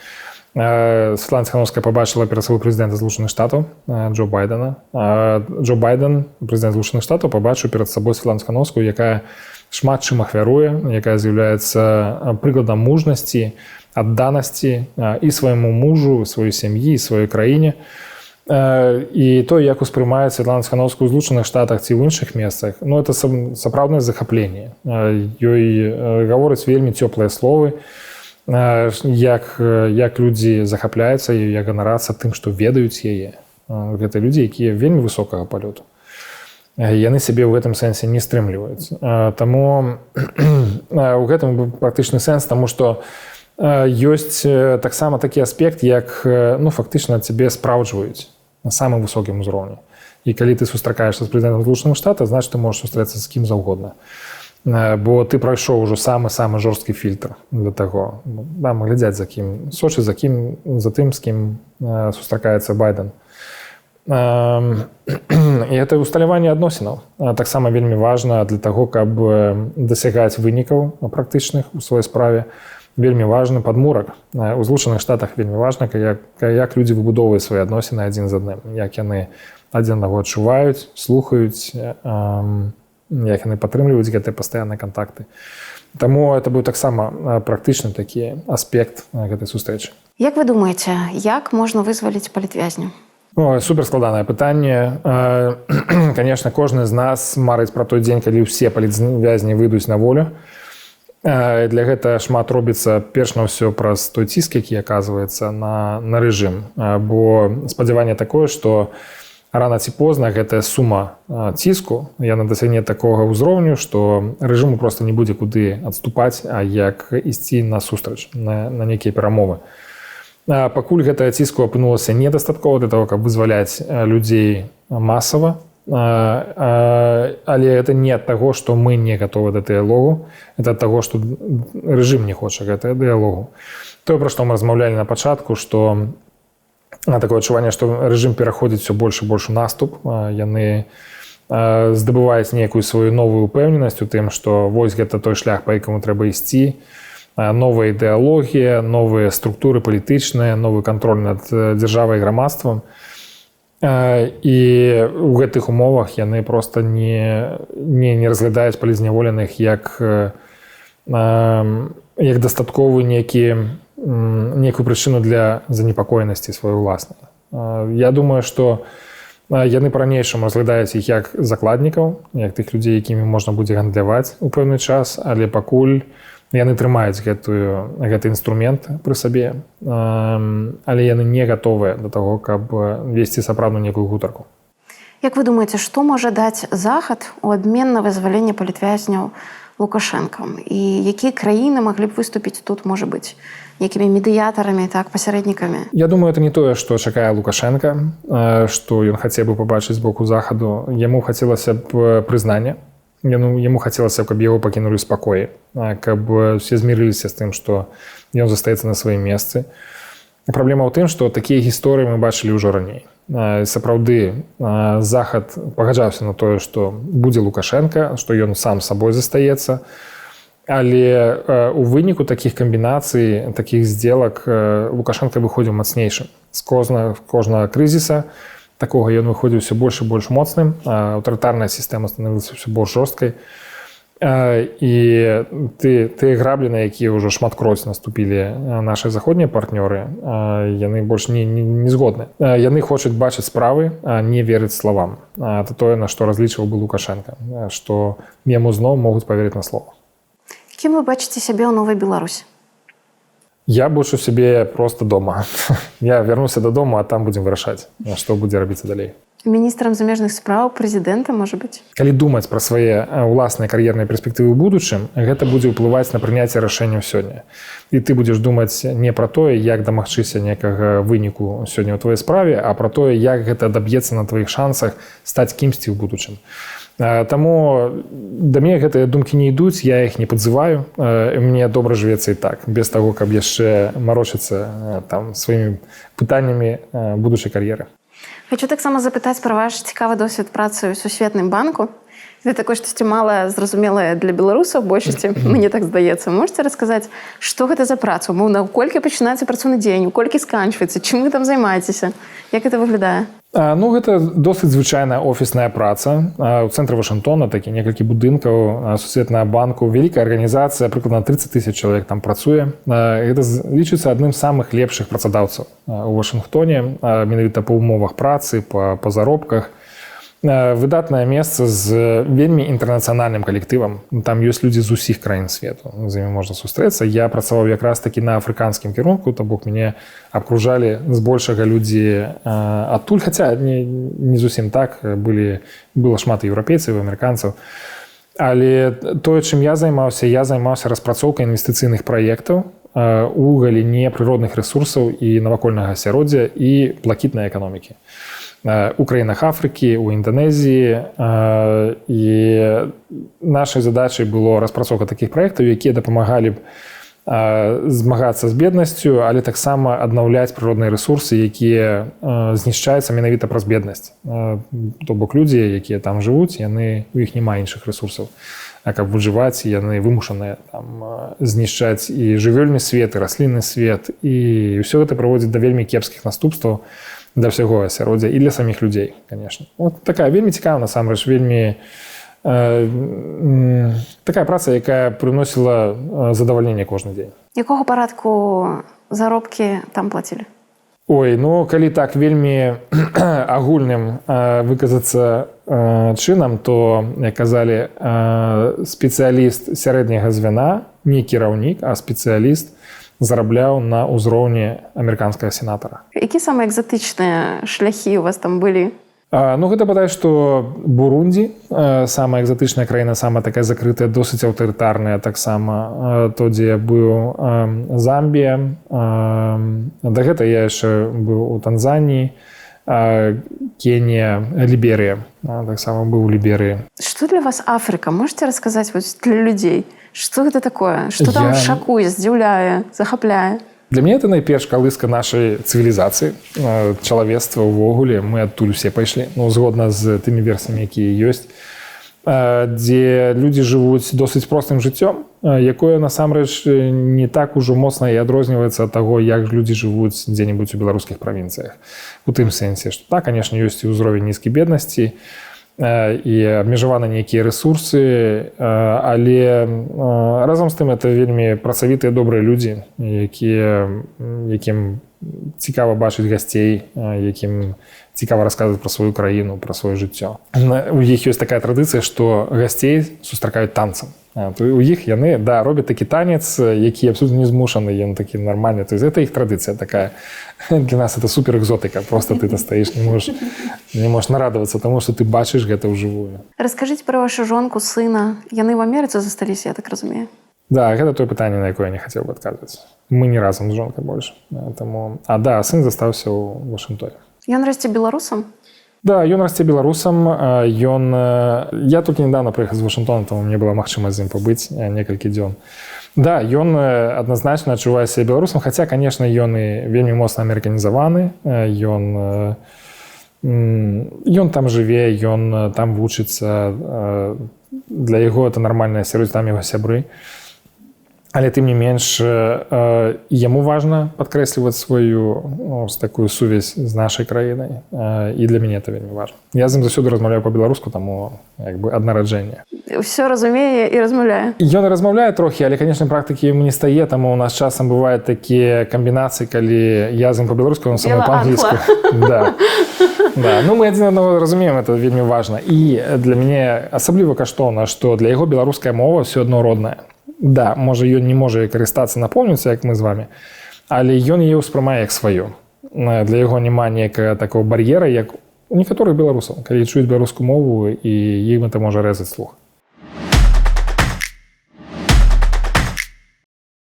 Святлана Ціхановская побачила перед собою президента Злучених Штатів Джо Байдена. Джо Байден, президент Злучених Штатів, побачив перед собою Святлану Ціхановську, яка шмат чим ахвярує, яка з'являється прикладом мужності, відданості і своєму мужу, своїй сім'ї, і своїй країні. І то, як усприймає Святлану Ціхановську в Злучених Штатах чи в інших місцях, ну, це сапраўднае захапленне. Ёй говорить вельмі теплые словы, як людзі захапляюцца і як ганарацца тым, што ведаюць яе. Гэта людзі, якія вельмі высокага палёту. Яны сябе ў гэтым сэнсе не стрымліваюць. Таму у гэтым практычны сэнс, таму што ёсць таксама такі аспект, як фактычна цябе спраўджваюць на самым высокім узроўні. І калі ты сустракаешся з прэзідэнтам Злучаных Штатаў, значыць, ты можаш сустрэцца з кім заўгодна. Бо ты прайшоў ужо самы жорсткі фільтр для таго. Там глядзяць за кім, сочыць за тым, з кім сустракаецца Байден. І гэта усталяванне адносінаў таксама вельмі важна для таго, каб дасягаць вынікаў практычных у сваёй справе. Вельмі важны падмурак. У Злучаных Штатах вельмі важна, як людзі выбудоўваюць свае адносіны адзін з адным, як яны адзін аднаго адчуваюць, слухаюць, як яны падтрымліваюць гэтыя пастаянныя кантакты. Таму это быў таксама практычны такі аспект гэтай сустрэчы. Як вы думаеце, як можна вызваліць палітвязня? Суперскладанае пытанне. Конечно, кожны з нас марыць пра той дзень, калі ўсе палітвязні выйдуць на волю. Для гэта шмат робіцца перш на ўсё праз той ціск, які аказваецца на рэжым. Бо спадзяванне такое, што рана ці позна гэтая сума ціску, яна дасягне такога ўзроўню, што рэжыму проста не будзе куды адступаць, а як ісці насустрач, на нейкія перамовы. Пакуль гэтая ціску апынулася недастаткова для того, каб вызваляць людзей масава, але это не ад таго, што мы не гатовы да дыялогу, это ад таго, што рэжым не хоча гэтага дыялогу. Тое, пра што мы размаўлялі на пачатку, што такое адчуванне, што рэжым пераходзіць все больш і больш у наступ. Яны здабываюць нейкую сваю новую упэўненасць у тым, што вось гэта той шлях, па якаму трэба ісці. Новая ідэалогія, новыя структуры палітычныя, новы кантроль над дзяржавай і грамадствам. І ў гэтых умовах яны проста не разглядаюць палізняволеных як дастатковую некую прычыну для занепакоенасці сваёй уласнай. Я думаю, што яны па-ранейшаму разглядаюць іх як закладнікаў, як тых людзей, якімі можна будзе гандляваць у пэўны час, але пакуль яны трымаюць гэты інструмент пры сабе, але яны не гатовыя да таго, каб весці сапраўдную некую гутарку. Як вы думаеце, што можа даць Захад у абмен на вызваленне палітвязняў Лукашэнкам? І якія краіны маглі б выступіць тут, можа быць, некімі медыятарамі, пасярэднікамі? Я думаю, это не тое, што чакае Лукашенка, што ён хацеў бы пабачыць з боку Захаду. Яму хацелася б прызнання. Яму хацелася, каб яго пакінулі ў спакоі, каб все змірыліся з тым, што ён застаецца на сваім месцы. Праблема ў тым, што такія гісторыі мы бачылі ўжо раней. Сапраўды, Захад пагаджаўся на тое, што будзе Лукашенка, што ён сам сабой застаецца, але у выніку такіх камбінацый, такіх здзелак Лукашенка выходзіў мацнейшым. З кожнага крызіса такога ён выходзіў все больш і больш моцным, аўтарытарная сістэма станавілася все больш жорсткай. І тыя граблі, на якія ўжо шматкроць наступілі нашы заходнія партнёры, яны больш не згодны. Яны хочуць бачыць справы, а не верыць словам. Это тое, на што разлічваў бы Лукашенка, што яму зноў могуць паверыць на слова. Кім вы бачыце сябе ў новай Беларусі? Я больше себе просто дома. Я вернуся додому, а там будем вырашаць, што будзе рабіцца далей. Міністрам замежных спраў, прэзідэнта, можа быць? Калі думаць пра свае ўласныя кар'ерныя перспектывы ў будучым, гэта будзе ўплываць на прыняцце рашэнняў сёння. І ты будзеш думаць не пра тое, як дамагчыся некага выніку сёння ў твоей справе, а пра тое, як гэта адаб'ецца на тваіх шансах стаць кімсьці ў будучым. Таму да мяне гэтыя думкі не ідуць, я іх не падзываю. Мне добра жывецца і так, без таго, каб яшчэ марочыцца там сваімі пытаннямі будучай кар'еры. Хочу таксама запытаць пра ваш цікавы досвед працы ў сусветным банку. Гэта такое штосьці мала зразумелае для беларусаў, большасці, мне так здаецца. Можете расказаць, што гэта за праца? Умоўна, у колькі пачынаецца працоўны дзень, у колькі сканчваецца, чым вы там займаецеся? Як гэта выглядае? Гэта досыць звычайная офісная праца. У цэнтры Вашынгтона такі некалькі будынкаў сусветнага банку. Вялікая арганізацыя, прыкладна 30 000 чалавек там працуе. Гэта лічыцца адным з самых лепшых працадаўцаў у Вашынгтоне, менавіта па умовах працы, па заробках. Выдатнае месца з вельмі інтэрнацыянальным калектывам. Там ёсць людзі з усіх краін свету, з імі можна сустрэцца. Я працаваў якраз такі на афрыканскім кірунку, то бок мяне абкружалі збольшага людзі адтуль, хаця не зусім так, было шмат еўрапейцаў, амерыканцаў. Але тое, чым я займаўся распрацоўкай інвестыцыйных праектаў у галіне прыродных рэсурсаў і навакольнага асяроддзя і блакітнай эканомікі. У краінах Афрыкі, у Інданезіі. І нашай задачай было распрацоўка такіх праектаў, якія дапамагалі б змагацца з беднасцю, але таксама аднаўляць прыродныя рэсурсы, якія знішчаюцца менавіта праз беднасць. То бок людзі, якія там жывуць, у іх няма іншых рэсурсаў. А каб выжываць, яны вымушаныя знішчаць і жывёльны свет, і раслінны свет. І ўсё гэта прыводзіць да вельмі кепскіх наступстваў для ўсяго асяроддзя і для саміх людзей, конечно. Вот такая вельмі цікавая, насамрэч, вельмі такая праца, якая прыносіла задавальненне кожны дзень. Якога парадку заробкі там плацілі? Ой, калі так вельмі агульным выказацца чынам, то, як казалі, спецыяліст сярэдняга звяна, не кіраўнік, а спецыяліст, зарабляў на ўзроўні амерыканскага сенатара. Які самыя экзатычныя шляхі у вас там былі? Гэта бадай, што Бурунді, самая экзатычная краіна, самая такая закрытая, досыць аўтарытарная таксама. То, дзе я быў, Замбія. Да гэта я яшчэ быў у Танзаніі, Кенія, Ліберыя. Таксама быў у Ліберыі. Што для вас Афрыка? Можете расказаць для людзей? Што гэта такое? Што там шакуе, здзіўляе, захапляе? Для мяне это найперш калыска нашай цывілізацыі, чалавецтва ўвогуле. Мы адтуль усе пайшлі, згодна з тымі версамі, якія ёсць, дзе людзі жывуць досыць простым жыццём, якое насамрэч не так ужо моцна і адрозніваецца ад таго, як людзі жывуць дзе-небудзь у беларускіх правінцыях. У тым сэнсе, што так, канешне, ёсць і ўзровень нізкай беднасці, і абмежаваны нейкія рэсурсы, але разам з тым это вельмі працавітыя добрыя людзі, якім цікава бачыць гасцей, якім цікава расказваць пра сваю краіну, пра сваё жыццё. У іх ёсць такая традыцыя, што гасцей сустракаюць танцам. У іх яны робяць такі танец, які абсолютно не змушаны, ён такі нармальны. То есть это іх традыцыя такая. Для нас это супер экзотыка. Просто ты стаіш, не можаш нарадавацца таму, што ты бачыш гэта ўжывую. Раскажыце пра вашу жонку, сына. Яны ў Амерыцы засталіся, я так разумею. Да, гэта тое пытанне, на якое я не хацеў бы адказваць. Мы не разам з жонкай больш. Сын застаўся ў Вашынгтоне. Ён расце беларусам? Да, ён расце беларусам. Я толькі недавно прыехаў з Вашынгтона, таму мне была магчымасць з ім пабыць некалькі дзён. Да, ён адназначна адчувае сябе беларусам, хаця, канешне, ён і вельмі моцна амерыканізаваны. Ён там жыве, ён там вучыцца. Для яго это нармальнае асяроддзе, там яго сябры. Але тым не менш, яму важна падкрэсліваць сваю такую сувязь з нашай краінай. І для мяне это вельмі важна. Я з ім заўсёды размаўляю па-беларуску, таму ад нараджэння. Усё разумее і размаўляе? Ён размаўляе трохі, але, канешне, практыкі яму не стае, таму у нас часам бываюць такія камбінацыі, калі я з ім па-беларуску, он са мной па-англійску. Мы адзін аднаго разумеем, это вельмі важна. І для мяне асабліва каштоўна, што для яго беларуская мова ўсё адно родная. Да, можа, ён не можа карыстацца напоўніцца, як мы з вами, але ён яе ўспрымае як сваю. Для яго няма некага такого бар'ера, як у некаторых беларусаў, калі чуюць беларускую мову, і ім это можа рэзаць слух.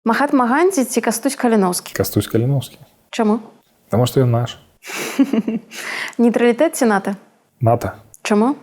Махатма Ганді ці Кастусь Каліноўскі? Кастусь Каліноўскі. Чаму? Таму што ён наш. Нейтралітэт ці НАТО? НАТО. Чаму?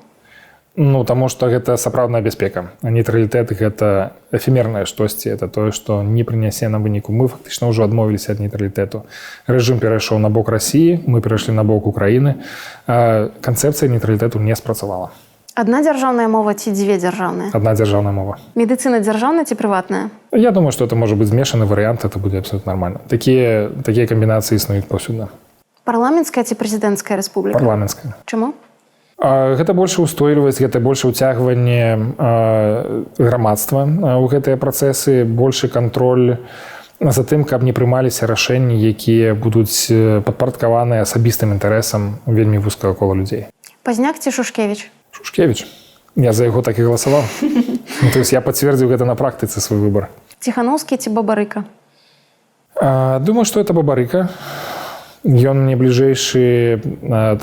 Ну, таму што гэта сапраўдная бяспека. А нейтралітэт гэта эфемернае штосьці, это тое, што не прынясе на выніку. Мы фактычна ўжо адмовіліся ад нейтралітэту. Рэжым перайшоў на бок Расіі, мы перайшлі на бок Украіны. Канцэпцыя нейтралітэту не спрацавала. Адна дзяржаўная мова ці дзве дзяржаўныя? Адна дзяржаўная мова. Медыцына дзяржаўная ці прыватная? Я думаю, што это можа быць змешаны варыянт, это будзе абсолютно нормально. Такія камбінацыі існуюць паўсюдна. Парламенцкая ці прэзідэнцкая рэспубліка? Парламенцкая. Чаму? Гэта больш устойлівасць, гэта больш уцягванне грамадства ў гэтыя працэсы, большы кантроль за тым, каб не прымаліся рашэнні, якія будуць падпарадкаваныя асабістым інтарэсам вельмі вузкага кола людзей. Пазняк ці Шушкевіч? Шушкевіч. Я за яго так і галасаваў. То есть я пацвердзіў гэта на практыцы свой выбар. Ціханаўскі ці Бабарыка? Думаю, што это Бабарыка. Ён мне бліжэйшы,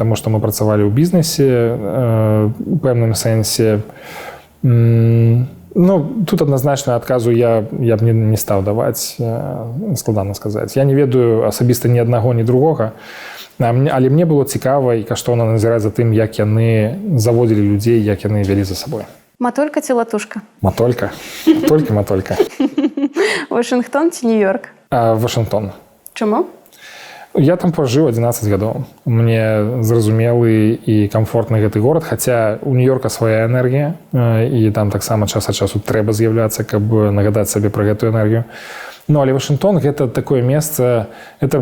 таму што мы працавалі ў бізнесе у пэўным сэнсе. Ну, тут адназначна адказу я б не стаў даваць, складана сказаць. Я не ведаю асабіста ні аднаго, ні другога, але мне было цікава і каштоўна назіраць за тым, як яны заводзілі людзей, як яны вялі за сабой. Матолька ці Латушка? Матолька. Толькі Матолька. Вашынгтон ці Нью-Йорк? Вашынгтон. Чаму? Я там пажыў 11 гадоў. Мне зразумелы і камфортны гэты горад, хаця у Нью-Йорка свая энергія, і там таксама час ад часу трэба з'яўляцца, каб нагадаць сабе пра гэтую энергію. Ну, але Вашынгтон – гэта такое месца, это,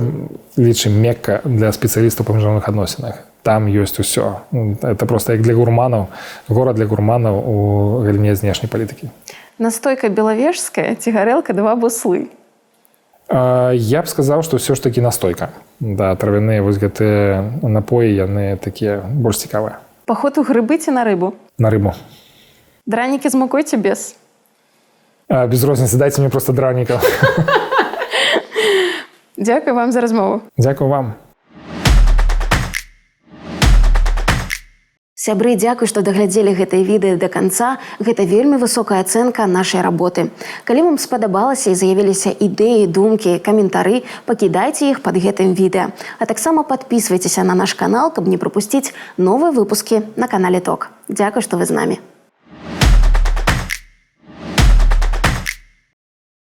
лічым, мекка для спецыялістаў па міжнародных адносінах. Там ёсць усё. Это проста як для гурманаў, горад для гурманаў у галіне знешняй палітыкі. Настойка белавежская ці гарэлка два буслы? Я б сказаў, што ўсё ж такі настойка. Да, травяныя вось гэтыя напоі, яны такія больш цікавыя. Паход у грыбы ці на рыбу? На рыбу. Дранікі з мукой ці без? Без розніцы, дайце мне проста дранікаў. Дзякуй вам за размову. Дзякуй вам. Сябры, дзякуй, што даглядзелі гэтае відэа да канца. Гэта вельмі высокая ацэнка нашай работы. Калі вам спадабалася і заявіліся ідэі, думкі, каментары, пакідайце іх пад гэтым відэа. А таксама падпісвайцеся на наш канал, каб не прапусціць новыя выпускі на канале ТОК. Дзякуй, што вы з намі.